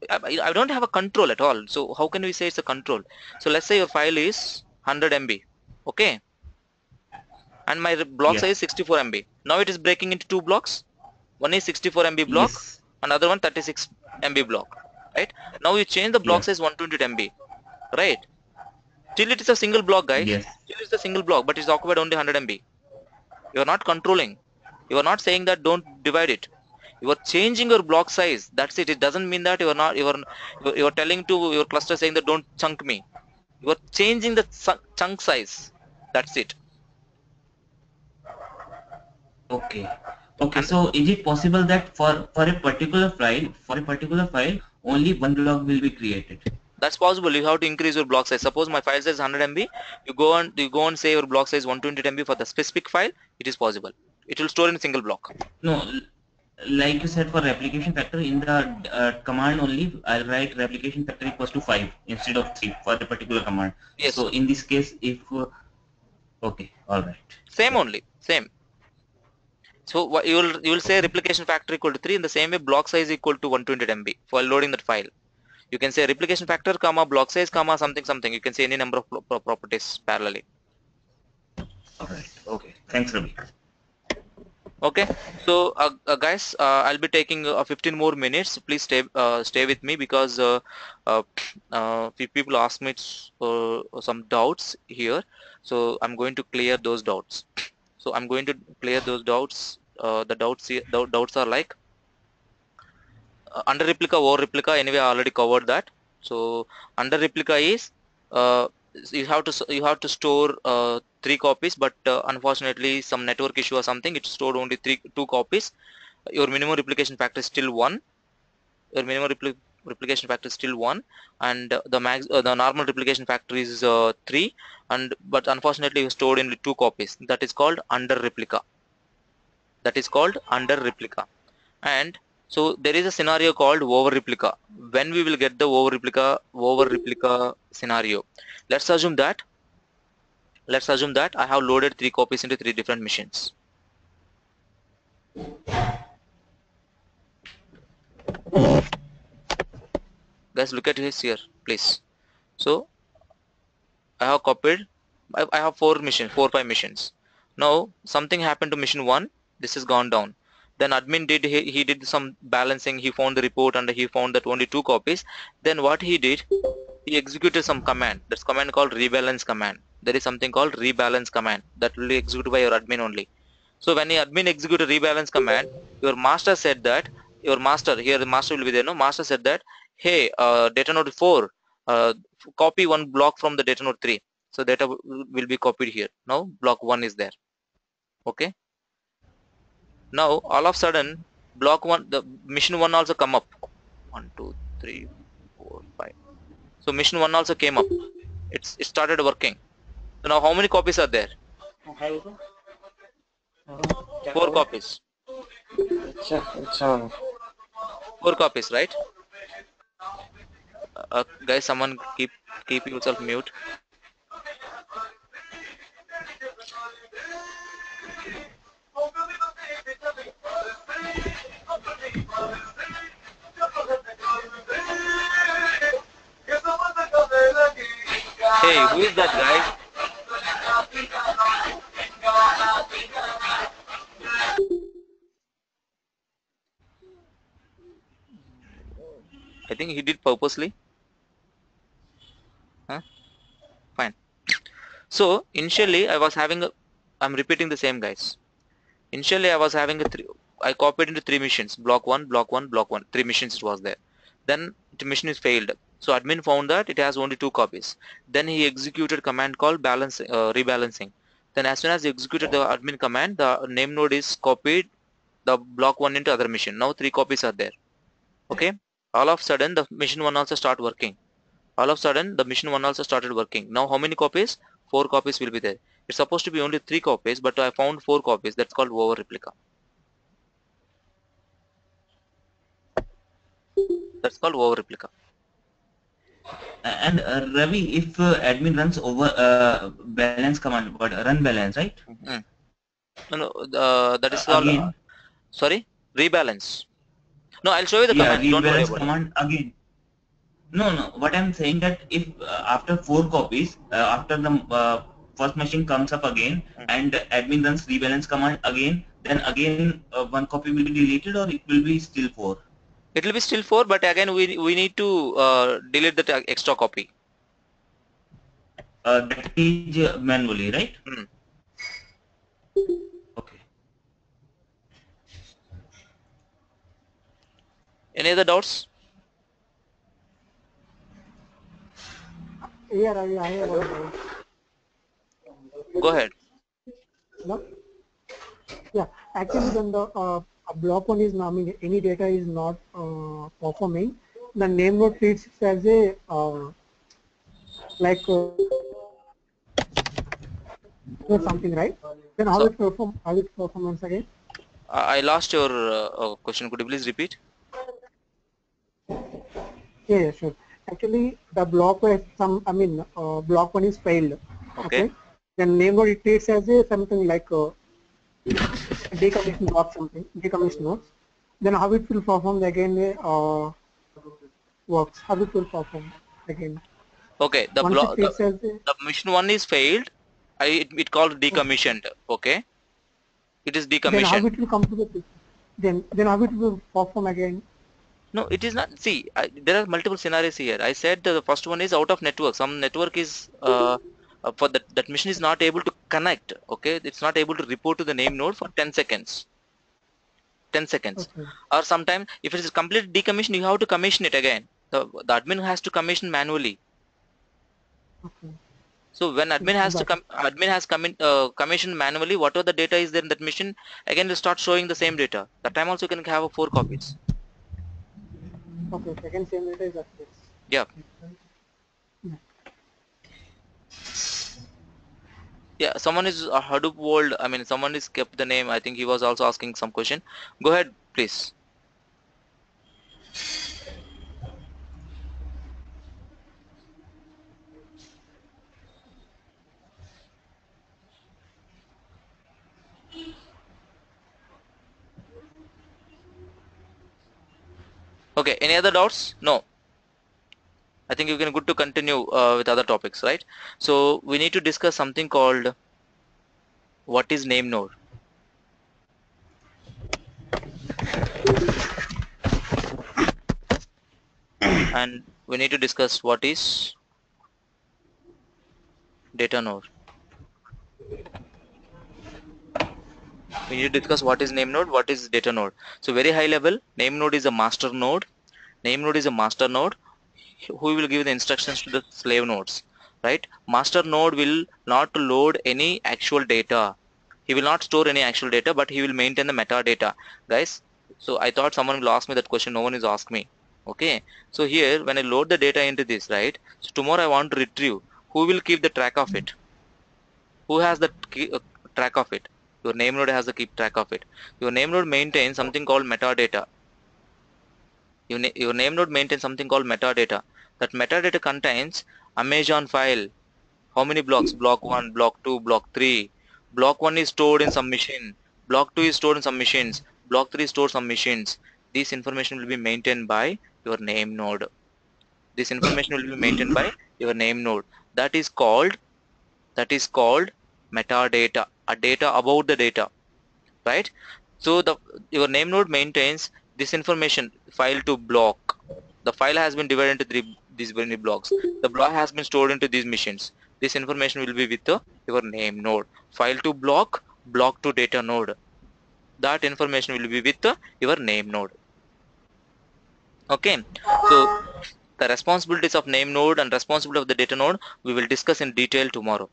I don't have a control at all. So how can we say it's a control? So let's say your file is 100 MB, okay, and my block Yes. size is 64 MB. Now it is breaking into two blocks. One is 64 MB block, Yes. another one 36 MB block, right? Now you change the block Yes. size 120 MB, right? Till it is a single block, guys. Yes. Still it's a single block, but it's occupied only 100 MB. You are not controlling. You are not saying that don't divide it. You are changing your block size. That's it. It doesn't mean that you are telling to your cluster saying that don't chunk me. You are changing the chunk size. That's it. Okay. Okay. And So is it possible that for a particular file, only one block will be created? that's possible. You have to increase your block size. Suppose my file size is 100 MB. You go and say your block size 120 MB for the specific file. It is possible. It will store in a single block. No, like you said, for replication factor in the command only, I'll write replication factor equals to 5 instead of 3 for the particular command. Yes. So in this case, if okay, all right. Same only. Same. So what you will say replication factor equal to 3. In the same way, block size equal to 120 MB for loading that file. You can say replication factor comma block size comma something something. You can say any number of properties parallelly. All right. Okay. Thanks, Ravi. Okay. So guys, I'll be taking 15 more minutes. Please stay with me because few people asked me some doubts here. So I'm going to clear those doubts. So I'm going to clear those doubts. The doubts here, doubts are like under replica, over replica. Anyway, I already covered that. So under replica is you have to store 3 copies, but unfortunately some network issue or something, it's stored only 2 copies. Your minimum replication factor is still 1. Your minimum replication factor is still 1, and the normal replication factor is 3, but unfortunately you stored in 2 copies. That is called under replica. That is called under replica. And so there is a scenario called over replica. When we will get the over replica scenario, let's assume that I have loaded 3 copies into 3 different machines. Guys, look at this here, please. So I have copied. I have 4 or 5 missions. Now something happened to mission 1. This has gone down. Then admin he did some balancing. He found the report and he found that only 2 copies. Then what he did, he executed some command. That's command called rebalance command. There is something called rebalance command that will be executed by your admin only. So when the admin executed rebalance command, your master said that the master will be there. No, master said that, hey, data node 4, copy 1 block from the data node 3. So data will be copied here. Now block 1 is there. Okay. Now all of a sudden block 1, the mission 1 also come up. 1, 2, 3, 4, 5. So mission 1 also came up. It started working. So now how many copies are there? 4 copies. 4 copies, right? Guys, someone keep yourself mute. Hey, who is that guy? I think he did purposely. Huh? Fine. So initially I'm repeating the same, guys. Initially I was having I copied into 3 missions, block 1, block 1, block 1, 3 missions it was there. Then the mission is failed. So admin found that it has only 2 copies. Then he executed command called rebalancing. Then as soon as he executed the admin command, the name node is copied the block 1 into other mission. Now 3 copies are there. Okay. All of a sudden the mission 1 also start working. All of a sudden the machine 1 also started working. Now how many copies? 4 copies will be there. It's supposed to be only 3 copies, but I found 4 copies. That's called over replica. That's called over replica. And Ravi, if admin runs over balance command, what run balance, right? No, that is called Again. Sorry, rebalance. No, I'll show you the Yeah, command. Don't worry rebalance about command again. No, what I'm saying that if after 4 copies, after the first machine comes up again and admin runs rebalance command again, then again 1 copy will be deleted, or it will be still 4? It will be still 4, but again we need to delete the extra copy. That is manually, right? Okay. Any other doubts? Yeah, Ravi, I have one doubt. Go ahead. No? Yeah, actually when the block 1 is not, any data is not performing, the name node treats it as a like or something, right? Then how it perform? How it perform once again? I lost your question. Could you please repeat? Yeah, sure. Actually, the block was block 1 is failed. Okay. Then name node it treats as a something like decommission block, something decommission nodes. Then how it will perform again? Works. How it will perform again? Okay. The block. The mission 1 is failed. It called decommissioned. Okay. It is decommissioned. Then how it will come to the then how it will perform again? No, it is not. See, there are multiple scenarios here. I said the first one is out of network. Some network is for that machine is not able to connect. Okay, it's not able to report to the name node for 10 seconds. 10 seconds. Okay. Or sometime if it is complete decommission, you have to commission it again. The admin has to commission manually. Okay. So when admin has commissioned manually, whatever the data is there in that machine, again will start showing the same data. That time also you can have 4 copies. Okay, second same data is access. Yeah. Yeah, someone is Hadoop World. I mean, someone is kept the name. I think he was also asking some question. Go ahead, please. Okay, any other doubts? No. I think you can good to continue with other topics, right? So we need to discuss something called what is name node. And we need to discuss what is data node. We need to discuss what is name node, what is data node. So very high level, name node is a master node. Name node is a master node who will give the instructions to the slave nodes, right? Master node will not load any actual data. He will not store any actual data, but he will maintain the metadata, guys. So I thought someone will ask me that question. No one is asked me. Okay. So here, when I load the data into this, right? So tomorrow I want to retrieve. Who will keep the track of it? Who has the track of it? Your name node has to keep track of it. Your name node maintains something called metadata. Your name node maintains something called metadata. That metadata contains Amazon file. How many blocks? Block 1, block 2, block 3. Block 1 is stored in some machine. Block 2 is stored in some machines. Block 3 is stored in some machines. This information will be maintained by your name node. This information will be maintained by your name node. That is called metadata, a data about the data, right? So your name node maintains this information file to block. The file has been divided into these many blocks. The block has been stored into these machines. This information will be with your name node. File to block, block to data node. That information will be with your name node. Okay. So the responsibilities of name node and responsibility of the data node we will discuss in detail tomorrow.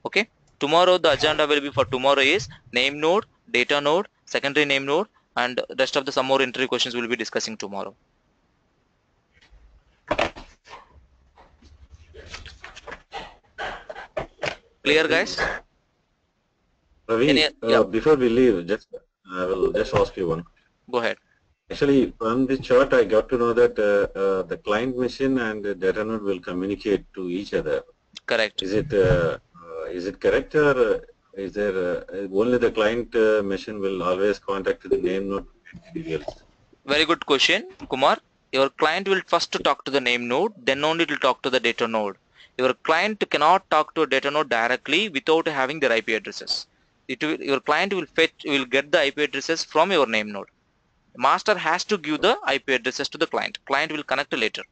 Okay. Tomorrow the agenda will be for tomorrow is name node, data node, secondary name node, and rest of the some more interview questions we will be discussing tomorrow. Clear, guys? Ravi, Yeah, before we leave, I will just ask you one. go ahead. Actually, from the chart, I got to know that the client machine and the data node will communicate to each other. Correct. Is it correct, or is there only the client machine will always contact the name node individuals? Very good question, Kumar. Your client will first talk to the name node, then only it will talk to the data node. Your client cannot talk to a data node directly without having their IP addresses. Your client will get the IP addresses from your name node. Master has to give the IP addresses to the client. Client will connect later.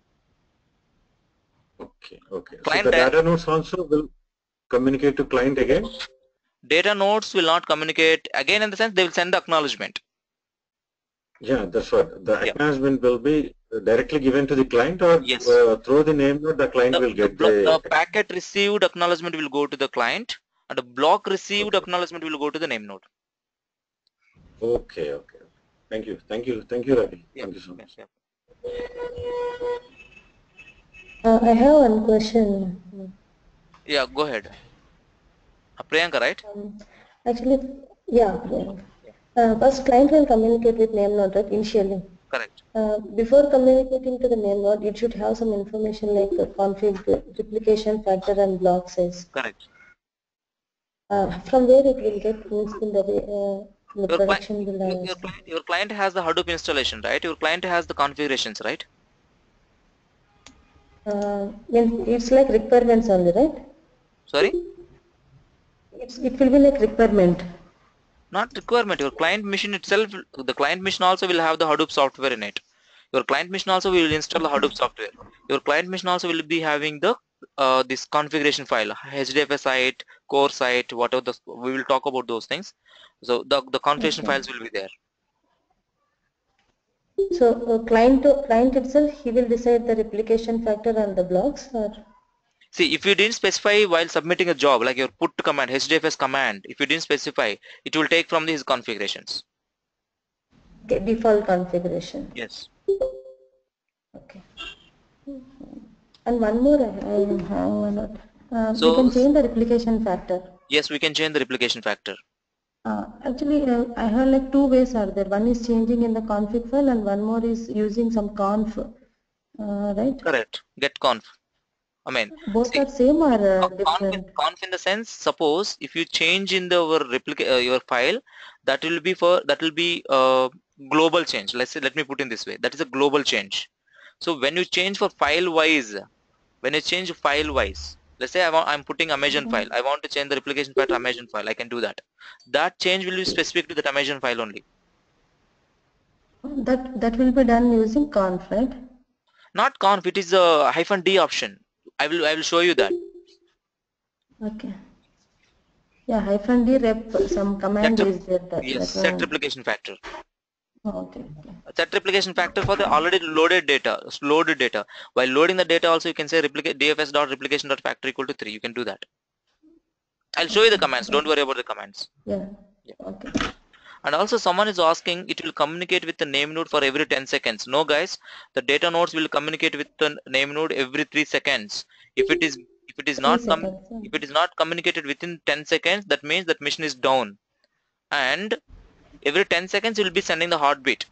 Okay, okay. Client So the data nodes also will communicate to client again? Data nodes will not communicate again, in the sense they will send the acknowledgement. Yeah, that's what. The acknowledgement will be directly given to the client, or yes, through the name node the client will get the packet received acknowledgement will go to the client, and the block received acknowledgement will go to the name node. Okay, okay. Thank you, Ravi. Yeah. Thank you so much. Yeah. I have one question. Yeah, go ahead. Priyanka, right? Actually, yeah. First, client will communicate with name node, right, initially. Correct. Before communicating to the name node, it should have some information like config, replication factor, and block size. Correct. From where it will get in the production your client has the Hadoop installation, right? Your client has the configurations, right? It's like requirements only, right? Sorry? It will be like requirement. Not requirement. Your client machine itself, the client machine also will have the Hadoop software in it. Your client machine also will install the Hadoop software. Your client machine also will be having the this configuration file, HDFS site, core site, whatever we will talk about those things. So the configuration files will be there. So client itself, he will decide the replication factor and the blocks, or? See, if you didn't specify while submitting a job, like your put command, HDFS command, if you didn't specify, it will take from these configurations. Okay, default configuration. Yes. Okay. And one more I have. So, we can change the replication factor. Yes, we can change the replication factor. Actually, I have like two ways are there. One is changing in the config file, and one more is using some conf, right? Correct. Get conf. I mean, both are same or different? Conf in the sense, suppose if you change in the your file, that will be global change. Let me put in this way. That is a global change. So when you change for file wise, let's say I'm putting Amazon file. I want to change the replication factor Amazon file. I can do that. That change will be specific to that Amazon file only. That will be done using conf, right? Not conf. It is a -d option. I will show you that. Okay. Yeah, -d rep some command is there. Yes, set replication factor. Oh, okay. Set replication factor for the already loaded data. While loading the data, also you can say dfs.replication.factor equal to 3. You can do that. I'll show you the commands. Don't worry about the commands. Yeah. Okay. And also someone is asking, it will communicate with the name node for every 10 seconds. No, guys, the data nodes will communicate with the name node every 3 seconds. If it is not communicated within 10 seconds, that means that machine is down. And every 10 seconds it will be sending the heartbeat.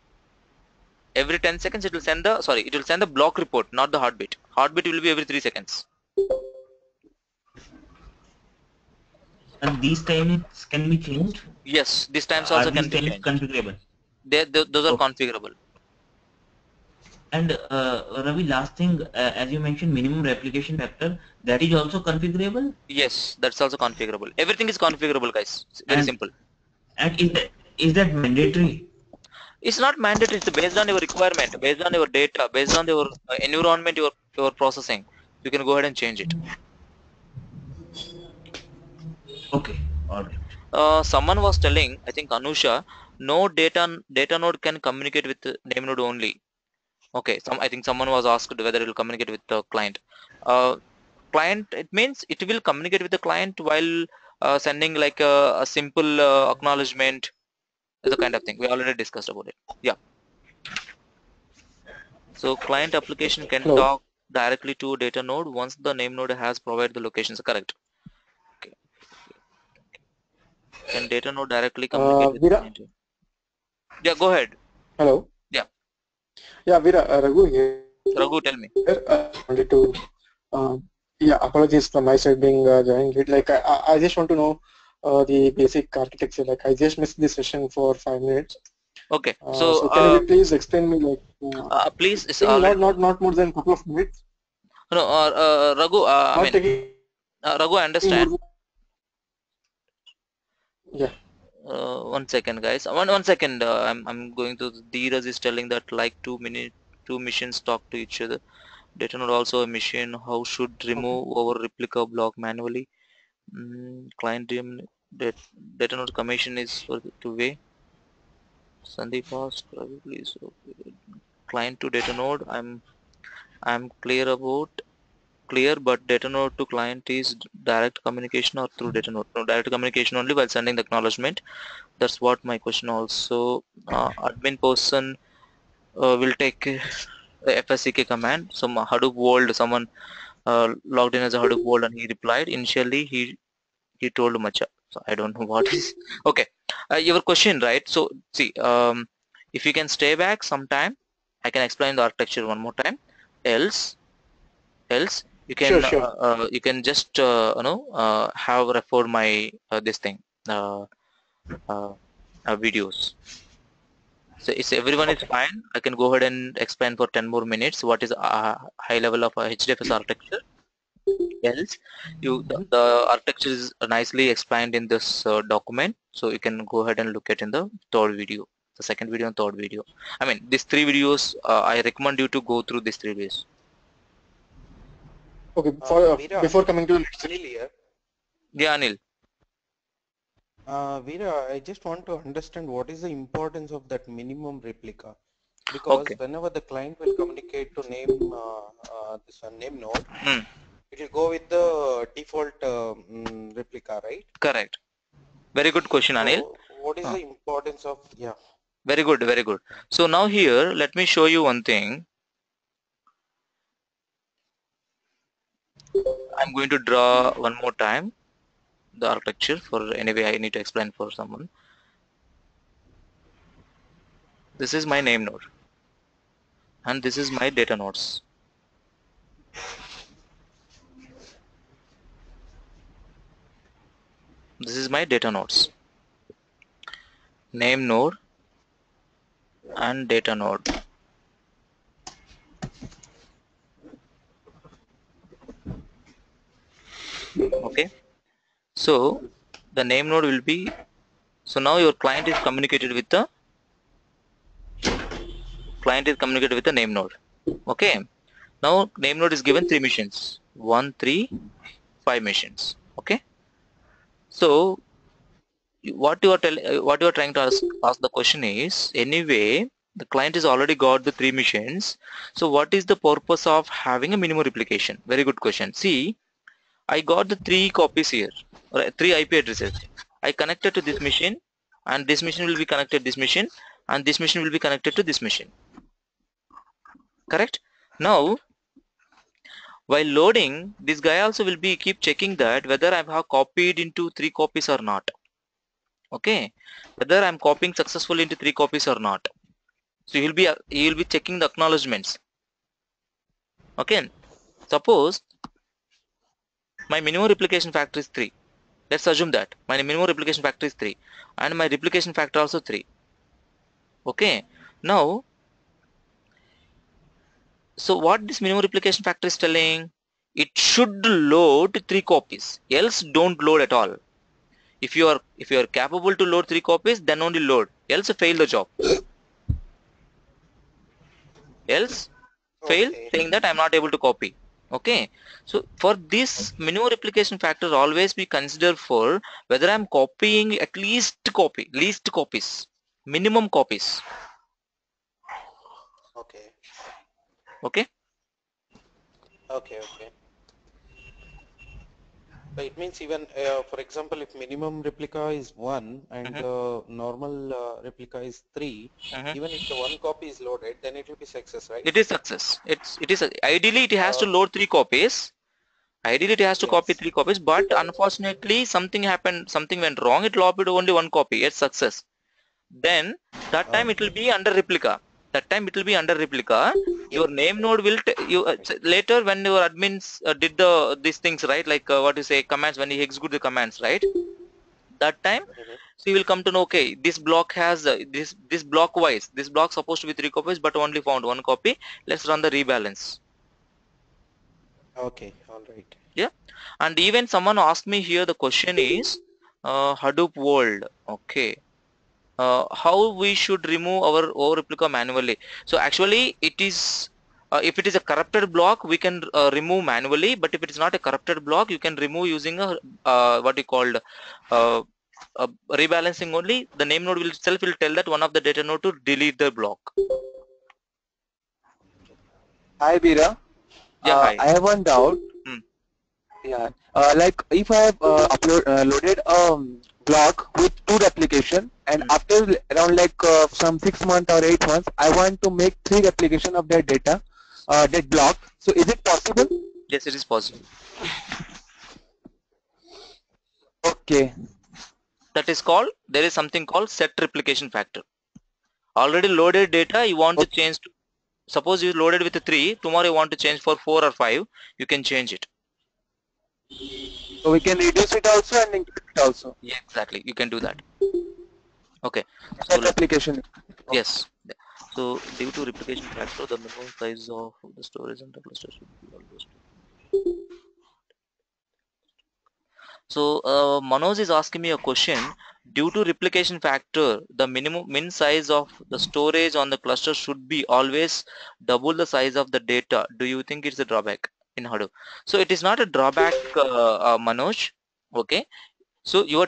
Every 10 seconds it will send the block report, not the heartbeat. Heartbeat will be every 3 seconds. And these times can be changed? Yes, these times also can be changed. Configurable? Those are configurable. And Ravi, last thing, as you mentioned, minimum replication factor, that is also configurable? Yes, that's also configurable. Everything is configurable, guys. It's very simple. And is that mandatory? It's not mandatory. It's based on your requirement, based on your data, based on your environment you're processing. You can go ahead and change it. Okay, all right. Someone was telling, I think Anusha, no data node can communicate with the name node only. Okay, I think someone was asked whether it will communicate with the client. Client, it means it will communicate with the client while sending like a simple acknowledgement, the kind of thing we already discussed about it. Yeah. So client application can talk directly to data node once the name node has provided the locations. Correct. Okay. Can data node directly communicate with the Veera, client? Yeah, go ahead. hello. Yeah. Yeah, Veera, Raghu here. Raghu, tell me. I wanted to, yeah, apologies from my side being joined late. Like, I just want to know the basic architecture. Like, I just missed this session for 5 minutes. Okay. So can you please explain me, like, please, it's in already not more than a couple of minutes? no. Raghu, I mean, Raghu, I understand. Yeah. One second, guys. One second. I'm going to. Dheeraj is telling that like 2 missions talk to each other. Data node also a mission. How should remove our replica block manually? Client data node commission is for the two-way. Sandeep asked, please. Okay. Client to data node. I'm clear, but data node to client is direct communication or through data node? No, direct communication only while sending the acknowledgement. That's what my question also. Admin person will take FSCK command. Some Hadoop world, someone logged in as a Hadoop world and he replied. Initially he told Macha. So I don't know what is. Okay, your question, right? So see, if you can stay back sometime, I can explain the architecture one more time. Else you can Sure. You can just have referred my this thing videos. So if everyone is fine, I can go ahead and explain for 10 more minutes what is a high level of HDFS architecture. Else, the architecture is nicely explained in this document, so you can go ahead and look at in the third video, the second video and third video. I mean, these 3 videos, I recommend you to go through these 3 videos. Okay, before coming to Anil here. Yeah, Anil. Veera, I just want to understand what is the importance of that minimum replica, because whenever the client will communicate to name this one name node, it will go with the default replica, right? Correct. Very good question, Anil. So what is the importance of Very good, very good. So now here, let me show you one thing. I'm going to draw one more time the architecture for anyway I need to explain for someone. This is my name node and this is my data nodes. This is my data nodes. Name node and data node. Okay. So the name node will be, so now your client is communicated with the name node. Okay. Now name node is given 3 missions. 1, 3, 5 missions. Okay. So what you are trying to ask the question is, anyway the client has already got the 3 missions, so what is the purpose of having a minimum replication? Very good question. See, I got the 3 copies here, or 3 IP addresses. I connected to this machine, and this machine will be connected to this machine, and this machine will be connected to this machine. Correct? Now while loading, this guy also will be keep checking that whether I have copied into 3 copies or not. Okay, whether I'm copying successfully into 3 copies or not. So he will be checking the acknowledgements. Okay, suppose my minimum replication factor is 3. Let's assume that my minimum replication factor is 3 and my replication factor also 3. Okay, now so what this minimum replication factor is telling, it should load 3 copies, else don't load at all. If you are capable to load 3 copies, then only load, else fail the job. Else fail, saying that I'm not able to copy. Okay, so for this minimum replication factor always be considered for whether I'm copying at least copies, minimum copies. Okay. So it means even for example, if minimum replica is 1 and the normal replica is 3, even if the 1 copy is loaded, then it will be success, right? It is success. It is ideally it has to load 3 copies, Ideally, it has to copy 3 copies, but unfortunately, something happened, something went wrong. It copied only 1 copy. It's success. Then that time it will be under replica. That time it will be under replica. Your name node will later when your admins did these things, right? Like what you say, commands, when he execute the commands, right? That time, so you will come to know, okay, this block has this block wise, this block supposed to be 3 copies, but only found 1 copy. Let's run the rebalance. Okay, all right. Yeah, and even someone asked me here, the question is Hadoop world. Okay, how we should remove our over replica manually. So actually it is if it is a corrupted block, we can remove manually, but if it is not a corrupted block, you can remove using a what you called rebalancing only. The name node will itself will tell that one of the data node to delete the block. Hi Bira. Yeah, hi. I have one doubt. Yeah, like if I have loaded a block with 2 replication, and after around like some 6 months or 8 months, I want to make 3 replication of that data, that block. So is it possible? Yes, it is possible. Okay. That is called, there is something called set replication factor. Already loaded data, you want to change to, suppose you loaded with 3, tomorrow you want to change for 4 or 5, you can change it. So we can reduce it also and increase it also. Yeah, exactly. You can do that. Okay. So replication. Yes. So due to replication factor, the minimum size of the storage and the cluster should be almost. So Manoj is asking me a question. Due to replication factor, the min size of the storage on the cluster should be always double the size of the data. Do you think it's a drawback in Hadoop? So it is not a drawback, Manoj. Okay. So you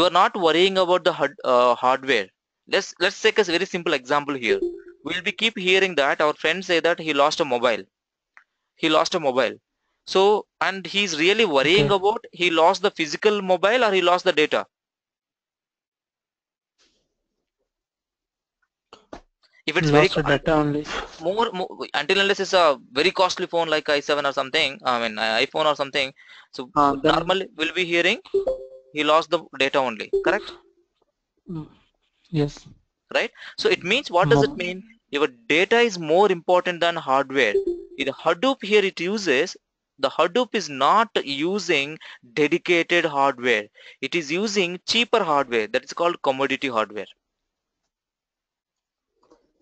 are not worrying about the hardware. Let's take a very simple example here. We'll be keep hearing that our friends say that he lost a mobile. He lost a mobile. So, and he's really worrying about he lost the physical mobile or he lost the data. If it's lost very data only. More until unless it's a very costly phone like i7 or something, I mean iPhone or something. So normally we'll be hearing he lost the data only. Correct? Yes. Right. So it means, what does it mean? Your data is more important than hardware. In Hadoop here it uses, the Hadoop is not using dedicated hardware. It is using cheaper hardware, that is called commodity hardware.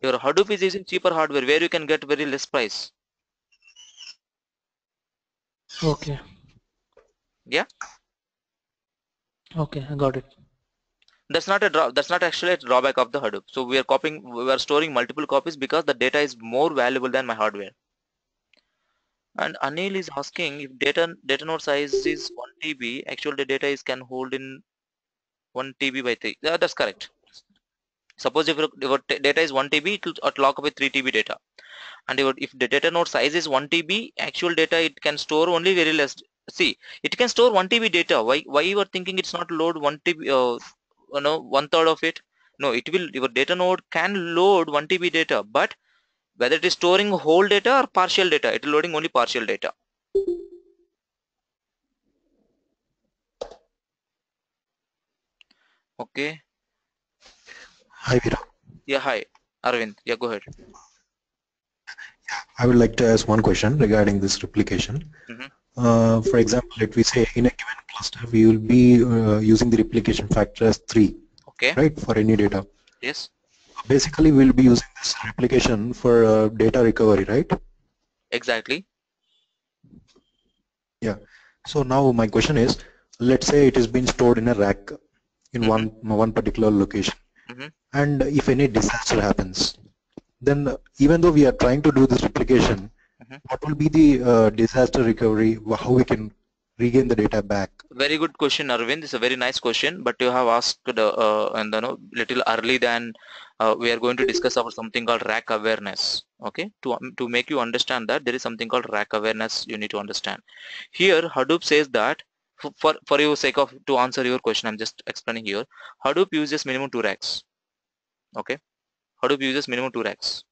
Your Hadoop is using cheaper hardware where you can get very less price. Okay. Yeah. Okay, I got it. That's not actually a drawback of the Hadoop. So we are storing multiple copies because the data is more valuable than my hardware. And Anil is asking, if data node size is 1 TB, actual data is can hold in 1 TB by 3. Yeah, that's correct. Suppose if your data is 1 TB, it will lock up with 3 TB data. And if the data node size is 1 TB, actual data it can store only very less. See, it can store 1 TB data. Why you are thinking it's not load 1 TB? You know, 1/3 of it. No, it will. Your data node can load 1 TB data, but whether it is storing whole data or partial data, it is loading only partial data. Okay. Hi, Veera. Yeah, hi, Arvind. Yeah, go ahead. I would like to ask one question regarding this replication. For example, if we say in a given cluster, we will be using the replication factor as 3, okay, right, for any data. Yes. Basically, we'll be using this replication for data recovery, right? Exactly. Yeah. So now my question is, let's say it has been stored in a rack in one particular location, and if any disaster happens, then even though we are trying to do this replication, what will be the disaster recovery? How we can regain the data back? Very good question, Arvind. It's a very nice question, but you have asked and little early than we are going to discuss about something called rack awareness. Okay, to make you understand that there is something called rack awareness. You need to understand. Here, Hadoop says that for your sake of to answer your question, I'm just explaining here. Hadoop uses minimum 2 racks. Okay, Hadoop uses minimum 2 racks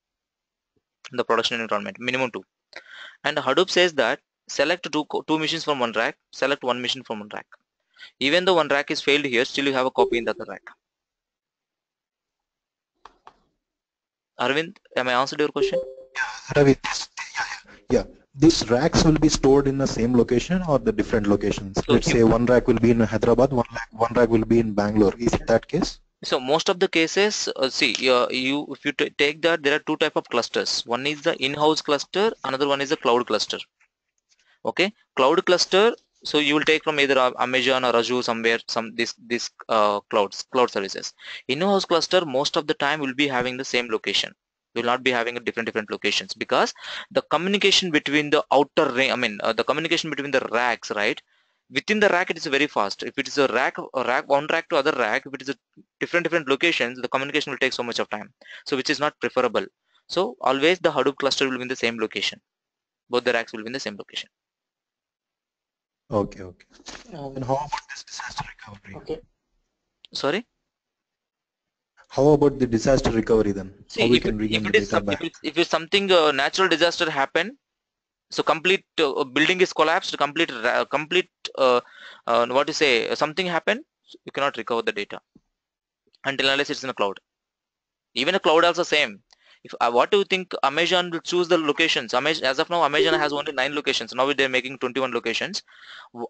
in the production environment, minimum 2. And Hadoop says that select two machines from one rack, select one machine from one rack. Even though one rack is failed here, still you have a copy in the other rack. Arvind, am I answered your question? Ravi, yeah. These racks will be stored in the same location or the different locations. So let's say one rack will be in Hyderabad, one rack will be in Bangalore. Is it that case? So most of the cases, if you take that, there are two type of clusters. One is the in-house cluster, another one is the cloud cluster. Okay, cloud cluster. So you will take from either Amazon or Azure somewhere, this cloud services. In-house cluster most of the time will be having the same location. Will not be having a different locations, because the communication between the outer ring, the communication between the racks, right? Within the rack it is very fast. If it is a rack one rack to other rack, if it is a different locations, the communication will take so much of time. So which is not preferable. So always the Hadoop cluster will be in the same location. Both the racks will be in the same location. Okay. And how about this disaster recovery? Okay. Sorry? How about the disaster recovery then? See, how we can regain the data back? If it's something natural disaster happened, so complete building is collapsed, complete what to say, something happened, you cannot recover the data until unless it's in the cloud. Even a cloud also same. If what do you think Amazon will choose the locations? As of now, Amazon has only 9 locations. Now they're making 21 locations.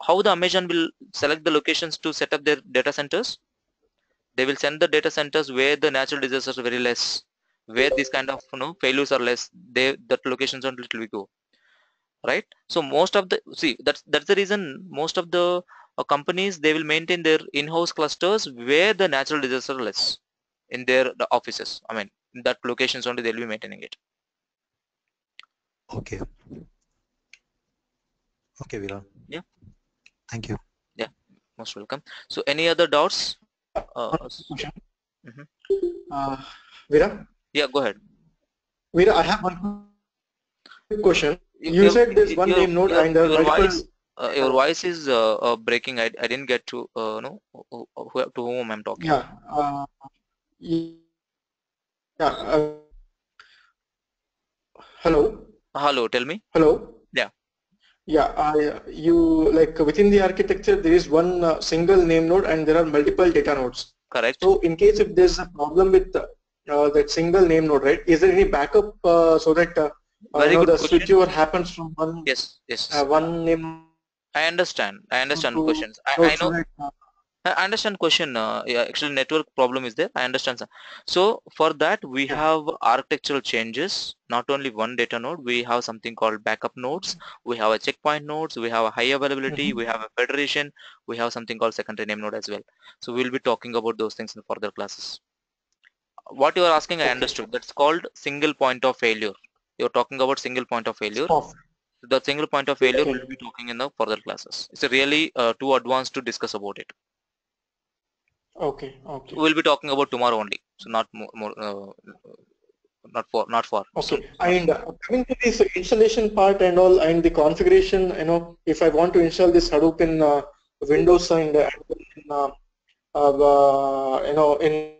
How the Amazon will select the locations to set up their data centers? They will send the data centers where the natural disasters are very less, where these kind of failures are less. That locations are little we go, right? So most of the that's the reason most of the companies, they will maintain their in-house clusters where the natural disasters are less in the offices. In that locations only they'll be maintaining it. Okay, Veera. Yeah. Thank you. Yeah, most welcome. So any other doubts? Question. Veera? Yeah, go ahead. Veera, I have one question. You said there's one name node and there are multiple. Your voice is breaking. I didn't get to know to whom I'm talking. Yeah. Hello. Hello. Tell me. Hello. Yeah. Yeah. You like within the architecture there is one single name node and there are multiple data nodes. Correct. So in case if there's a problem with that single name node, right? Is there any backup so that the switchover happens from one? Yes. One name. I understand questions. I know. I understand question. Yeah, actually network problem is there. I understand, sir. So for that we have architectural changes. Not only one data node, we have something called backup nodes. We have a checkpoint nodes. We have a high availability. We have a federation. We have something called secondary name node as well. So we'll be talking about those things in further classes. What you are asking, I understood. That's called single point of failure. You're talking about single point of failure. The single point of failure we'll be talking in the further classes. It's really too advanced to discuss about it. Okay. We'll be talking about tomorrow only, so not not for. Okay. And coming to this installation part and all, and the configuration, if I want to install this Hadoop in Windows and in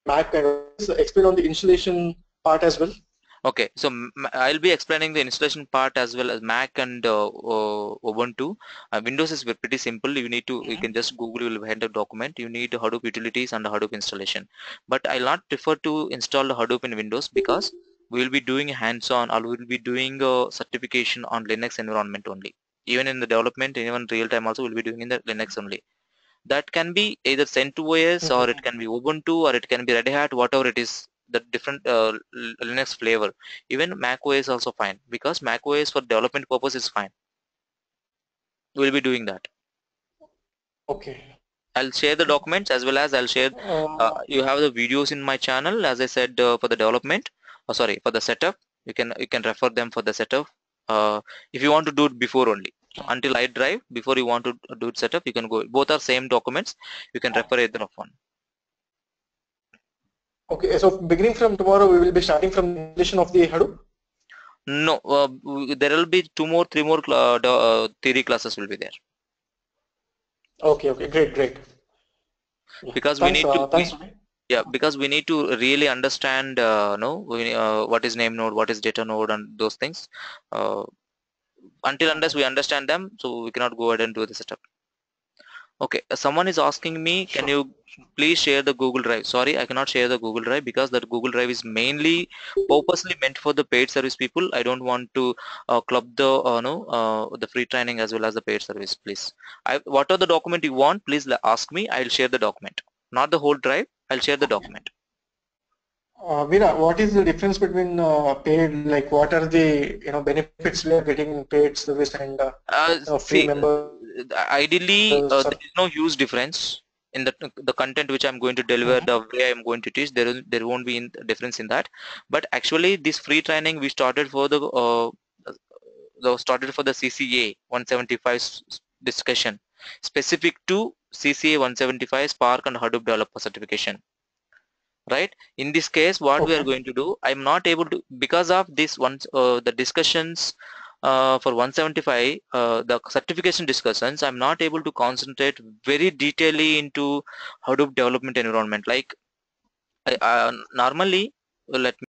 Mac, and explain on the installation part as well. Okay, so I'll be explaining the installation part as well as Mac and Ubuntu. Windows is pretty simple. You need to, you can just Google, you will find a document. You need Hadoop utilities and Hadoop installation. But I'll not prefer to install the Hadoop in Windows because we will be doing hands-on, or we will be doing a certification on Linux environment only. Even in the development, even real time also we'll be doing in the Linux only. That can be either CentOS or it can be Ubuntu or it can be Red Hat, whatever it is. The different Linux flavor. Even Mac OS also fine, because Mac OS for development purpose is fine. We'll be doing that. Okay. I'll share the documents as well as I'll share. You have the videos in my channel, as I said, for the development. Sorry, for the setup. You can refer them for the setup. If you want to do it before only. Until I drive, before you want to do it setup, you can go. Both are same documents. You can refer either of one. Okay, so beginning from tomorrow, we will be starting from the installation of the Hadoop? No, there will be 3 more theory classes will be there. Okay, great. Because we need to, because we need to really understand, what is name node, what is data node, and those things. until unless we understand them, so we cannot go ahead and do the setup. Okay, someone is asking me, can you please share the Google Drive? Sorry, I cannot share the Google Drive because that Google Drive is mainly purposely meant for the paid service people. I don't want to club the the free training as well as the paid service. Please, what are the document you want? Please ask me. I'll share the document, not the whole drive. I'll share the document. Veera, what is the difference between paid? Like, what are the benefits we are getting in paid service and free member? Ideally, there is no huge difference in the content which I'm going to deliver, the way I'm going to teach. There won't be difference in that. But actually, this free training we started for the CCA 175 discussion, specific to CCA 175 Spark and Hadoop Developer Certification. Right, in this case what we are going to do, I'm not able to, because of this one the discussions for 175 the certification discussions, I'm not able to concentrate very detailedly into Hadoop development environment. Like normally, let me